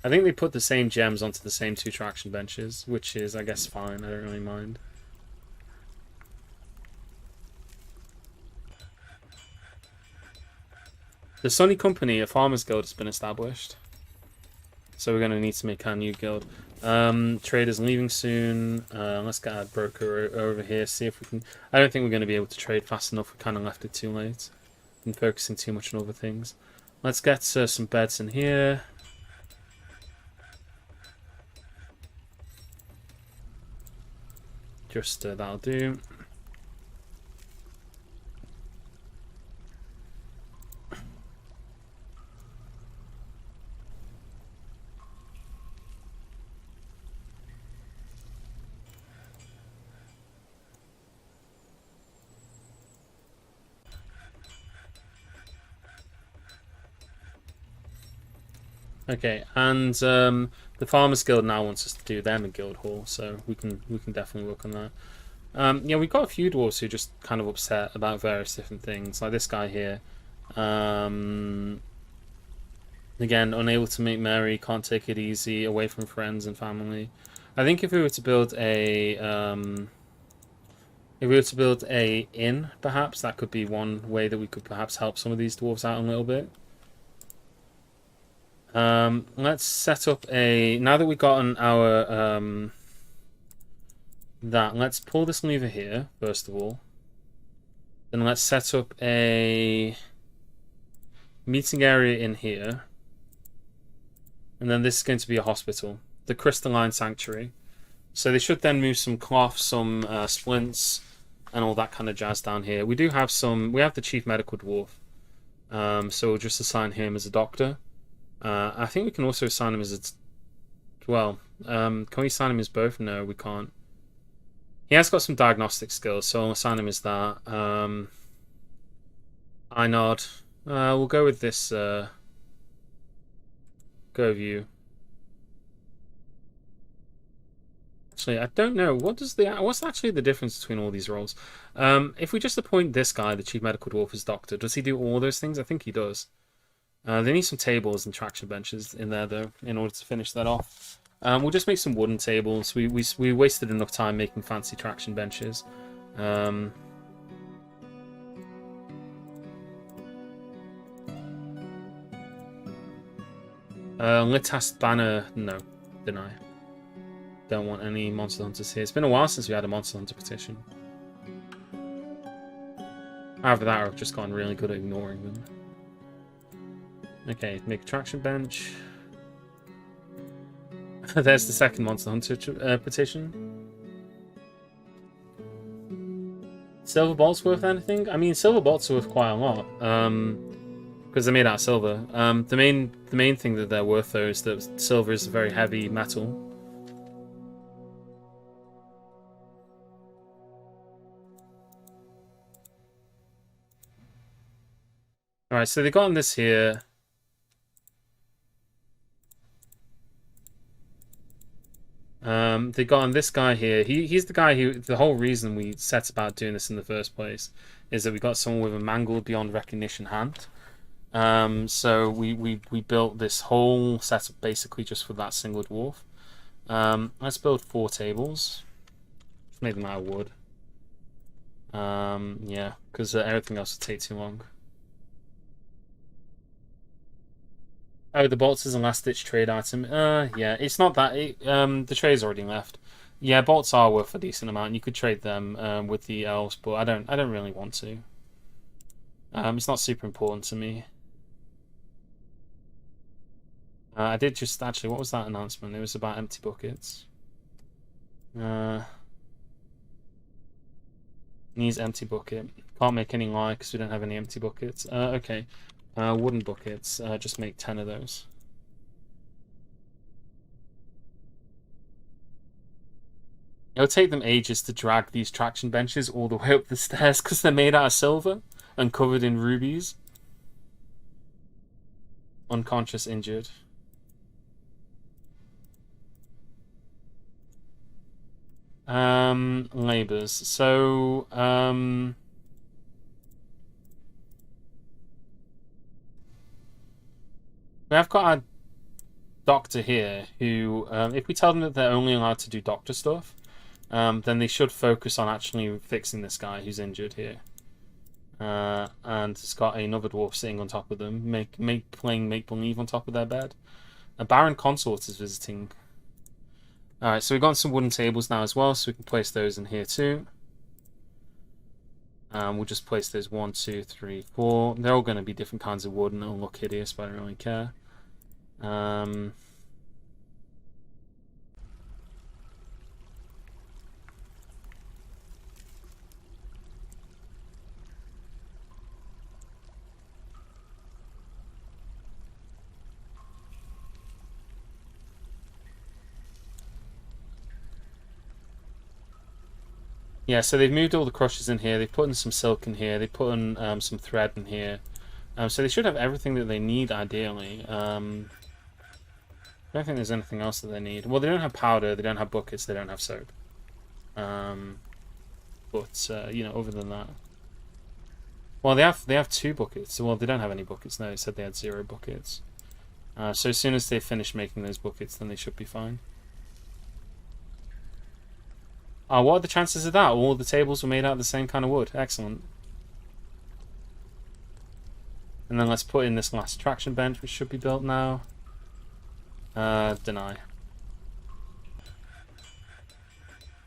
I think they put the same gems onto the same 2 traction benches, which is, I guess, fine. I don't really mind. The Sunny Company, a farmers guild, has been established. So we're going to need to make our new guild. Traders leaving soon. Let's get our broker over here, see if we can... I don't think we're going to be able to trade fast enough. We kind of left it too late. Been focusing too much on other things. Let's get some beds in here. Just that'll do. Okay, and the Farmers Guild now wants us to do them a guild hall, so we can definitely work on that. Yeah, we've got a few dwarves who are just kind of upset about various different things, like this guy here. Again, unable to make merry, can't take it easy, away from friends and family. I think if we were to build a inn, perhaps that could be one way that we could perhaps help some of these dwarves out a little bit. Let's set up a, now that we've gotten our let's pull this lever here first of all. Then let's set up a meeting area in here. And then this is going to be a hospital, the Crystalline Sanctuary. So they should then move some cloth, some splints, and all that kind of jazz down here. We do have some, we have the Chief Medical Dwarf. So we'll just assign him as a doctor. I think we can also assign him as a, well, can we assign him as both? No, we can't. He has got some diagnostic skills, so I'll assign him as that. I nod. We'll go with this, go view. Actually, I don't know. What's actually the difference between all these roles? If we just appoint this guy, the Chief Medical Dwarf, as doctor, does he do all those things? I think he does. They need some tables and traction benches in there, though, in order to finish that off. We'll just make some wooden tables. We wasted enough time making fancy traction benches. Litast Banner, no, deny. Don't want any Monster Hunters here. It's been a while since we had a Monster Hunter petition. Either that or I've just gotten really good at ignoring them. Okay, make a traction bench. There's the second Monster Hunter petition. Silver bolts worth anything? I mean, silver bolts are worth quite a lot. Because they're made out of silver. The main thing that they're worth, though, is that silver is a very heavy metal. Alright, so they've gotten this here. They've gotten this guy here. He's the guy who, the whole reason we set about doing this in the first place is that we got someone with a mangled beyond recognition hand. So we built this whole setup basically just for that single dwarf. Let's build 4 tables. Let's make them out of wood. Yeah, because everything else would take too long. Oh, the bolts is a last-ditch trade item. Yeah, it's not that. The trade's already left. Yeah, bolts are worth a decent amount. You could trade them with the elves, but I don't really want to. It's not super important to me. I did just actually. What was that announcement? It was about empty buckets. Needs empty bucket. Can't make any lye because we don't have any empty buckets. Okay. Wooden buckets. Just make 10 of those. It'll take them ages to drag these traction benches all the way up the stairs because they're made out of silver and covered in rubies. Unconscious, injured. Labors. So, we have got our doctor here who, if we tell them that they're only allowed to do doctor stuff, then they should focus on actually fixing this guy who's injured here. And it's got another dwarf sitting on top of them, playing make-believe on top of their bed. A Baron Consort is visiting. Alright, so we've got some wooden tables now as well, so we can place those in here too. We'll just place those 1, 2, 3, 4. They're all going to be different kinds of wood and it'll look hideous, but I don't really care. Yeah, so they've moved all the crushes in here. They've put in some silk in here. They've put in some thread in here. So they should have everything that they need, ideally. I don't think there's anything else that they need. Well, they don't have powder. They don't have buckets. They don't have soap. But, you know, other than that. Well, they have 2 buckets. Well, they don't have any buckets. No, they said they had 0 buckets. So as soon as they finish making those buckets, then they should be fine. What are the chances of that? All the tables were made out of the same kind of wood. Excellent. And then let's put in this last attraction bench, which should be built now. Deny.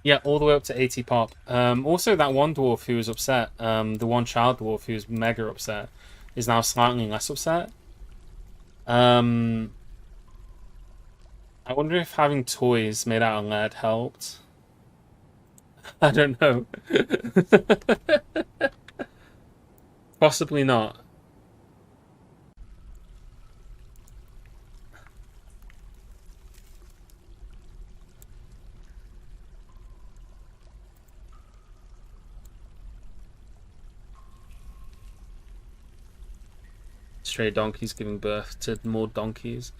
Yeah, all the way up to 80 pop. Also, that one dwarf who was upset, the one child dwarf who was mega upset, is now slightly less upset. I wonder if having toys made out of lead helped. I don't know. Possibly not. Stray donkeys giving birth to more donkeys.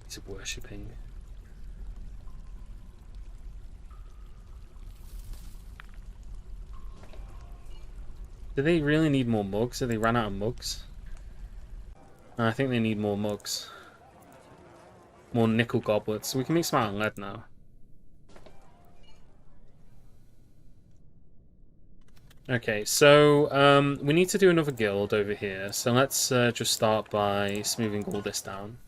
He's worshipping. Do they really need more mugs? Have they ran out of mugs? I think they need more mugs. More nickel goblets. We can make some out of lead now. Okay, so we need to do another guild over here. So let's just start by smoothing all this down.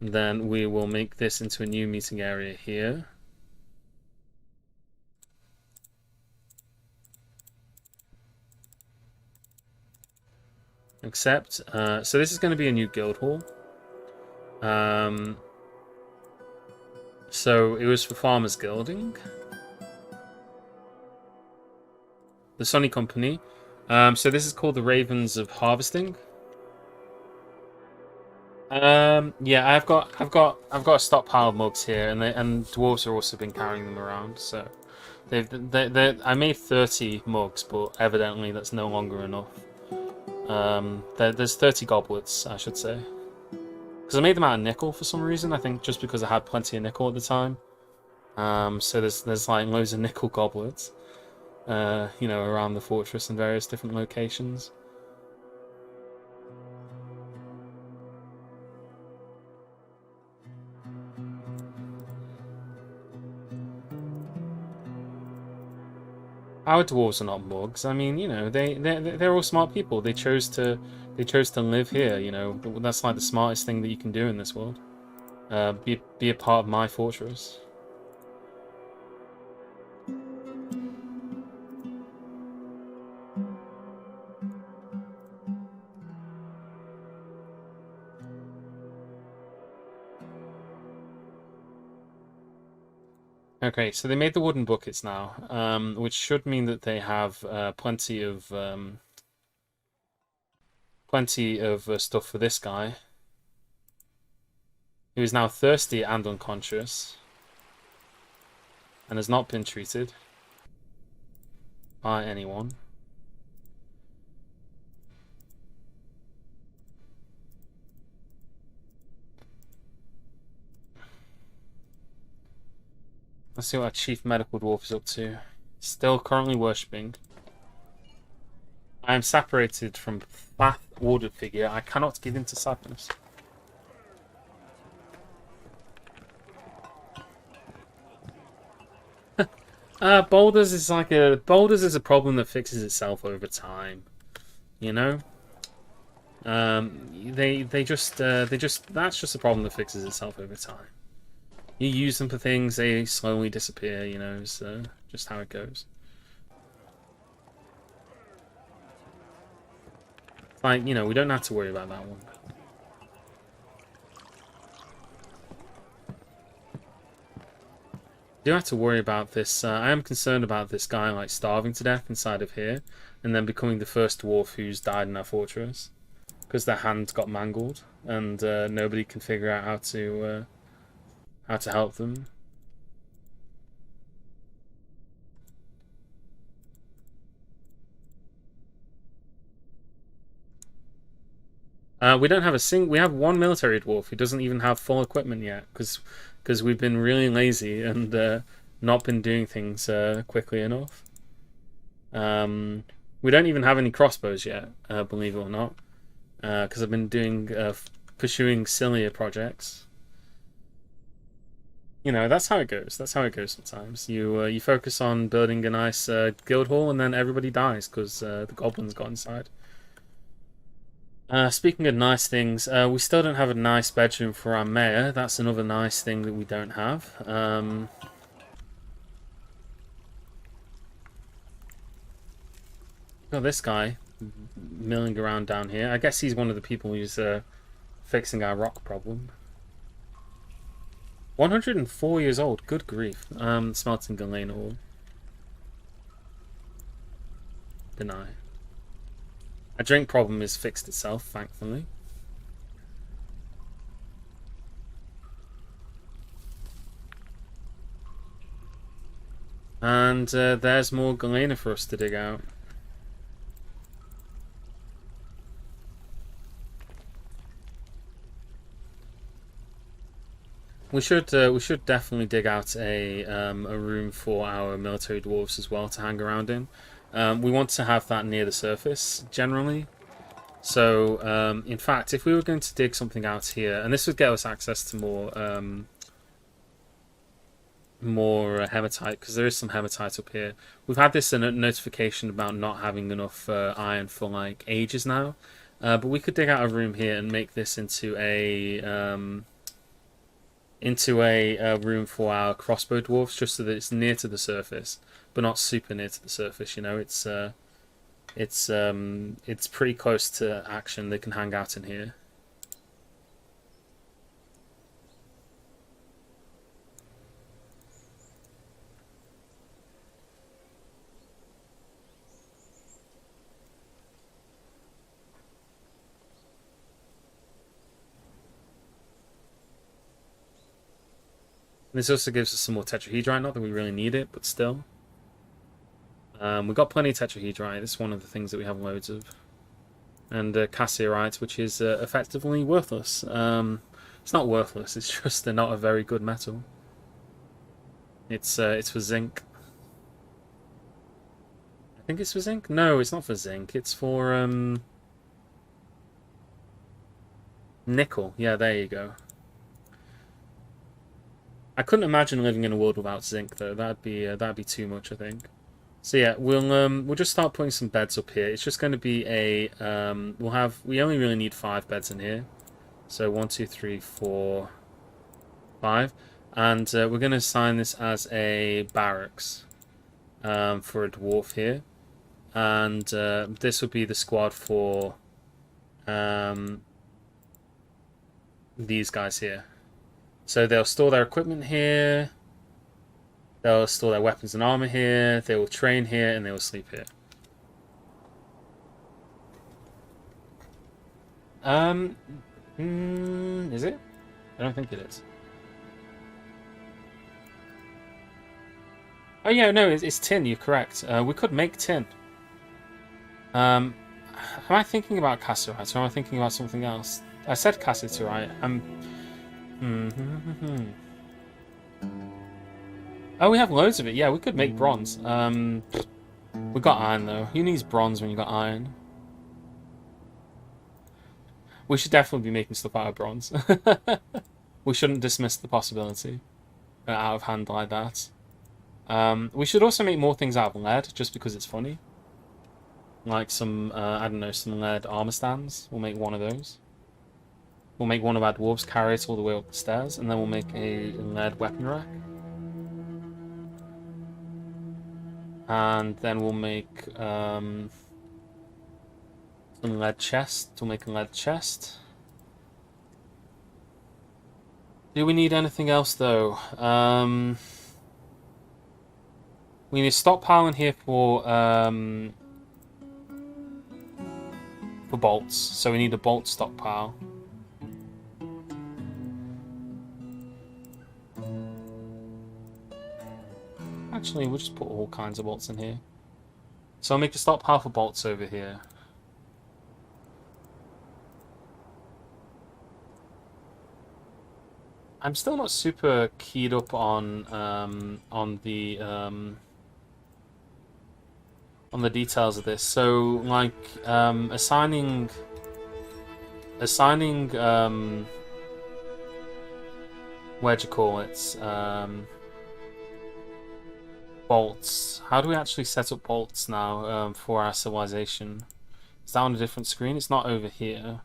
Then we will make this into a new meeting area here. Accept. So this is going to be a new guild hall. So it was for farmers guilding. The Sunny Company. So this is called the Ravens of Harvesting. Yeah, I've got a stockpile of mugs here, and dwarves have also been carrying them around. So I made 30 mugs, but evidently that's no longer enough. There's 30 goblets, I should say, because I made them out of nickel for some reason. I think just because I had plenty of nickel at the time. So there's like loads of nickel goblets, you know, around the fortress in various different locations. Our dwarves are not mugs. I mean, you know, they're all smart people. They chose to live here. You know, that's like the smartest thing that you can do in this world. Be a part of my fortress. Okay, so they made the wooden buckets now, which should mean that they have plenty of stuff for this guy, who is now thirsty and unconscious, and has not been treated by anyone. Let's see what our chief medical dwarf is up to. Still currently worshipping. I am separated from that ordered figure. I cannot give in to sadness. Boulders is a problem that fixes itself over time. You know? That's just a problem that fixes itself over time. You use them for things, they slowly disappear, you know, it's just how it goes. Like, you know, we don't have to worry about that one. Do have to worry about this. I am concerned about this guy, like, starving to death inside of here, and then becoming the first dwarf who's died in our fortress. Because their hand got mangled, and nobody can figure out how to help them. We don't have we have one military dwarf who doesn't even have full equipment yet, because we've been really lazy and not been doing things quickly enough. We don't even have any crossbows yet, believe it or not, because I've been doing pursuing sillier projects. You know, that's how it goes. That's how it goes sometimes. You focus on building a nice guild hall, and then everybody dies because the goblins got inside. Speaking of nice things, we still don't have a nice bedroom for our mayor. That's another nice thing that we don't have. Got this guy milling around down here. I guess he's one of the people who's fixing our rock problem. 104 years old. Good grief. Smelting Galena ore. Deny. A drink problem is fixed itself, thankfully. And there's more Galena for us to dig out. We should definitely dig out a room for our military dwarves as well to hang around in. We want to have that near the surface generally. So in fact, if we were going to dig something out here, and this would get us access to more hematite, because there is some hematite up here. We've had this notification about not having enough iron for like ages now, but we could dig out a room here and make this into a room for our crossbow dwarves, just so that it's near to the surface, but not super near to the surface. You know, it's pretty close to action. They can hang out in here. This also gives us some more tetrahedrite, not that we really need it, but still. We've got plenty of tetrahedrite. It's one of the things that we have loads of. And cassiterite, which is effectively worthless. It's not worthless, it's just they're not a very good metal. It's for zinc. I think it's for zinc? No, it's not for zinc. It's for nickel. Yeah, there you go. I couldn't imagine living in a world without zinc, though. That'd be too much, I think. So yeah, we'll just start putting some beds up here. It's just going to be a we only really need 5 beds in here. So 1, 2, 3, 4, 5, and we're going to assign this as a barracks for a dwarf here, and this will be the squad for these guys here. So they'll store their equipment here, they'll store their weapons and armor here, they will train here, and they will sleep here. Is it? I don't think it is. Oh yeah, no, it's tin, you're correct. We could make tin. Am I thinking about cassiterite, or am I thinking about something else? I said cassiterite. Oh, we have loads of it. Yeah, we could make bronze. We got iron though. Who needs bronze when you got iron? We should definitely be making stuff out of bronze. We shouldn't dismiss the possibility out of hand like that. We should also make more things out of lead, just because it's funny. Like some, I don't know, some lead armor stands. We'll make one of those. We'll make one of our dwarves carry it all the way up the stairs, and then we'll make a lead weapon rack. And then we'll make some lead chest. We'll make a lead chest. Do we need anything else though? We need a stockpile in here for bolts. So we need a bolt stockpile. Actually, we'll just put all kinds of bolts in here. So I'll make a stockpile for bolts over here. I'm still not super keyed up on the details of this. So like assigning where'd you call it? Bolts. How do we actually set up bolts now for our civilization? Is that on a different screen? It's not over here.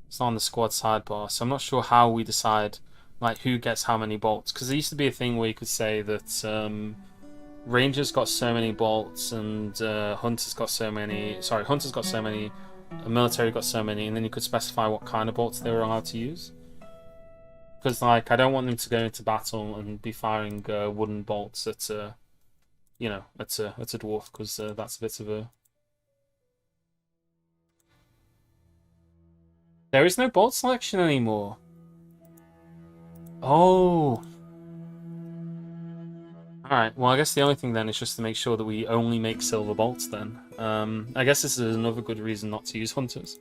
It's not on the squad sidebar, so I'm not sure how we decide like who gets how many bolts. Because there used to be a thing where you could say that Rangers got so many bolts and Hunters got so many. Sorry, Hunters got so many. Military got so many, and then you could specify what kind of bolts they were allowed to use. Because like I don't want them to go into battle and be firing wooden bolts at you know at a dwarf, because that's a bit of a. There is no bolt selection anymore. Oh. Alright, well I guess the only thing then is just to make sure that we only make silver bolts then. I guess this is another good reason not to use hunters.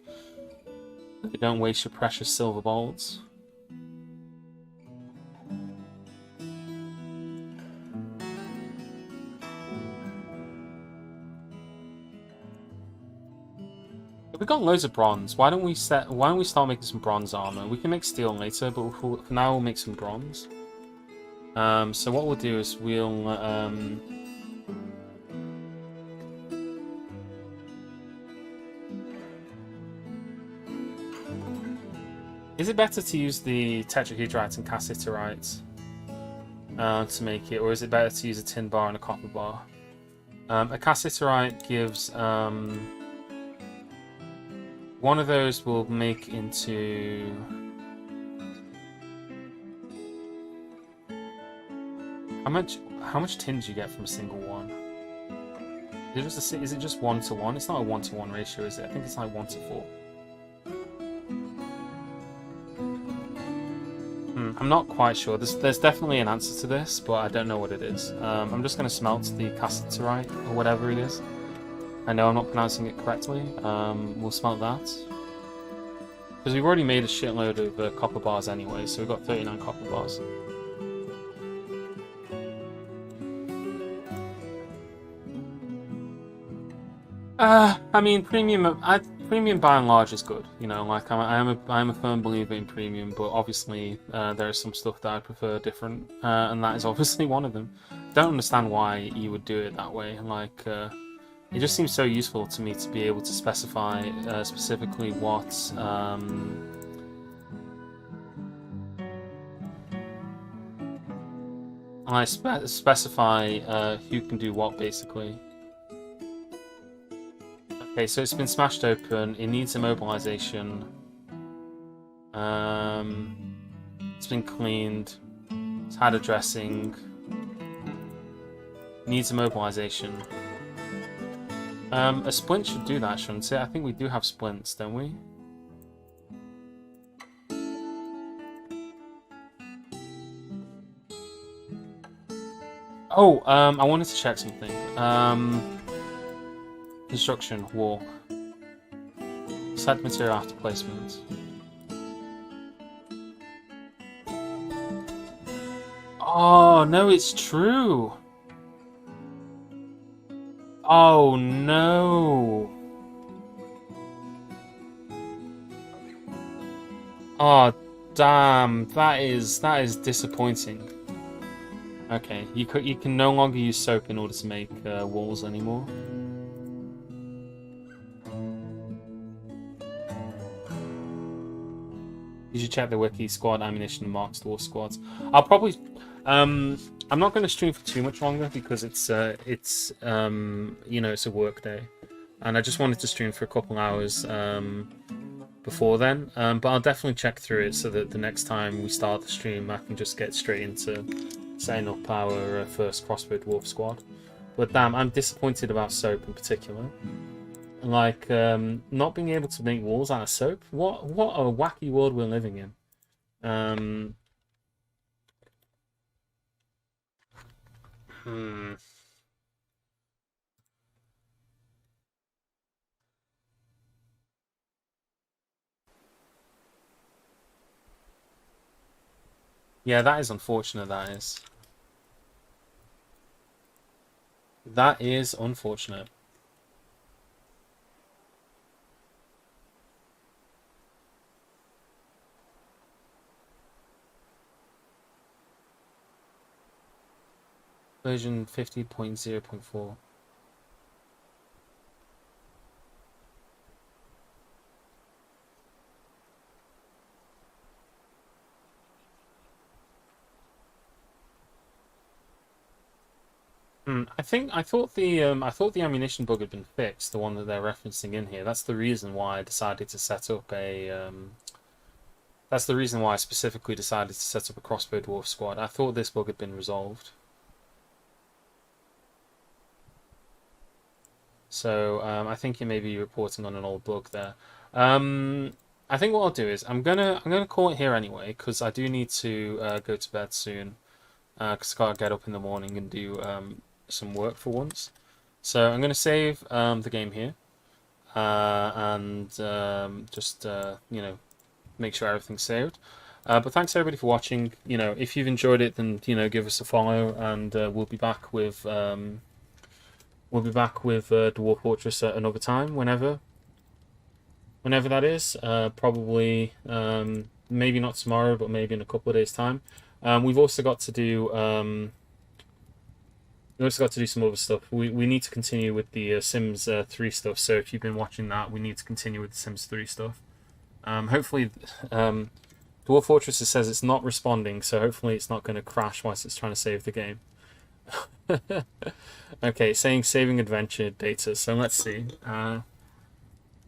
You don't waste your precious silver bolts. We've got loads of bronze. Why don't we start making some bronze armor? We can make steel later, but for now we'll make some bronze. So what we'll do is we'll is it better to use the tetrahedrite and cassiterite to make it, or is it better to use a tin bar and a copper bar? A cassiterite gives one of those will make into how much tin do you get from a single one? Is it just 1-to-1? It's not a 1-to-1 ratio, is it? I think it's like 1-to-4. I'm not quite sure. There's definitely an answer to this, but I don't know what it is. I'm just going to smelt the cassiterite, or whatever it is. I know I'm not pronouncing it correctly. We'll smelt that. Because we've already made a shitload of copper bars anyway, so we've got 39 copper bars. I mean, premium by and large is good. You know, like I'm a firm believer in premium, but obviously there is some stuff that I prefer different, and that is obviously one of them. Don't understand why you would do it that way. Like, it just seems so useful to me to be able to specify specifically what. I specify who can do what, basically. Okay, so it's been smashed open. It needs immobilization. It's been cleaned. It's had a dressing. Needs immobilization. A splint should do that, shouldn't it? I think we do have splints, don't we? Oh, I wanted to check something. Construction, walk. Select material after placement. Oh, no, it's true. Oh, no. Oh, damn. That is disappointing. Okay, you can no longer use soap in order to make walls anymore. You should check the wiki, squad ammunition and marks dwarf squads. I'll probably I'm not going to stream for too much longer because it's you know, it's a work day, and I just wanted to stream for a couple hours before then. But I'll definitely check through it so that the next time we start the stream, I can just get straight into setting up our first crossbow dwarf squad. But damn, I'm disappointed about soap in particular. Like, not being able to make walls out of soap? What a wacky world we're living in. Yeah, that is unfortunate, that is. That is unfortunate. Version 50.0.4. I thought the ammunition bug had been fixed, the one that they're referencing in here. That's the reason why I decided to set up a that's the reason why I specifically decided to set up a crossbow dwarf squad. I thought this bug had been resolved. So I think you may be reporting on an old bug there. I think what I'll do is I'm gonna call it here anyway because I do need to go to bed soon because I gotta get up in the morning and do some work for once. So I'm gonna save the game here and just you know, make sure everything's saved. But thanks everybody for watching. You know, if you've enjoyed it, then you know, give us a follow, and we'll be back with Dwarf Fortress at another time, whenever that is. Probably maybe not tomorrow, but maybe in a couple of days' time. We've also got to do some other stuff. We need to continue with the Sims 3 stuff. So if you've been watching that, we need to continue with the Sims 3 stuff. Hopefully, Dwarf Fortress says it's not responding, so hopefully it's not going to crash whilst it's trying to save the game. Okay, saying saving adventure data. So let's see. I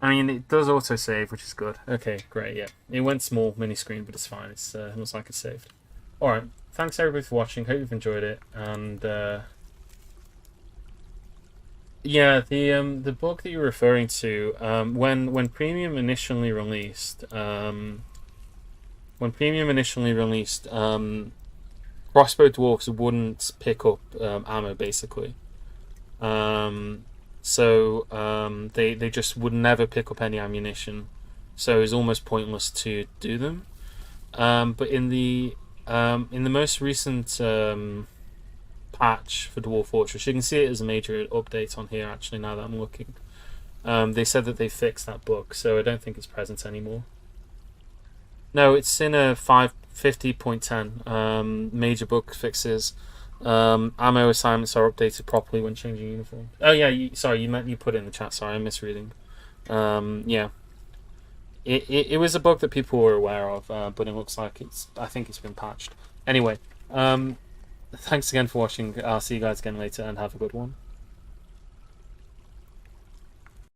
mean, it does auto save, which is good. Okay, great. Yeah, it went small mini screen, but it's fine. It looks like it's saved. All right. Thanks everybody for watching. Hope you've enjoyed it. And yeah, the book that you're referring to, when Premium initially released, crossbow dwarfs wouldn't pick up ammo basically. They just would never pick up any ammunition, so it was almost pointless to do them. But in the most recent patch for Dwarf Fortress, you can see it as a major update on here. Actually, now that I'm looking, they said that they fixed that bug, so I don't think it's present anymore. No, it's in a 550.10. Major bug fixes. Ammo assignments are updated properly when changing uniform. Oh yeah, sorry, you put it in the chat. Sorry, I'm misreading. Yeah, it was a bug that people were aware of, but it looks like I think it's been patched. Anyway, thanks again for watching. I'll see you guys again later, and have a good one.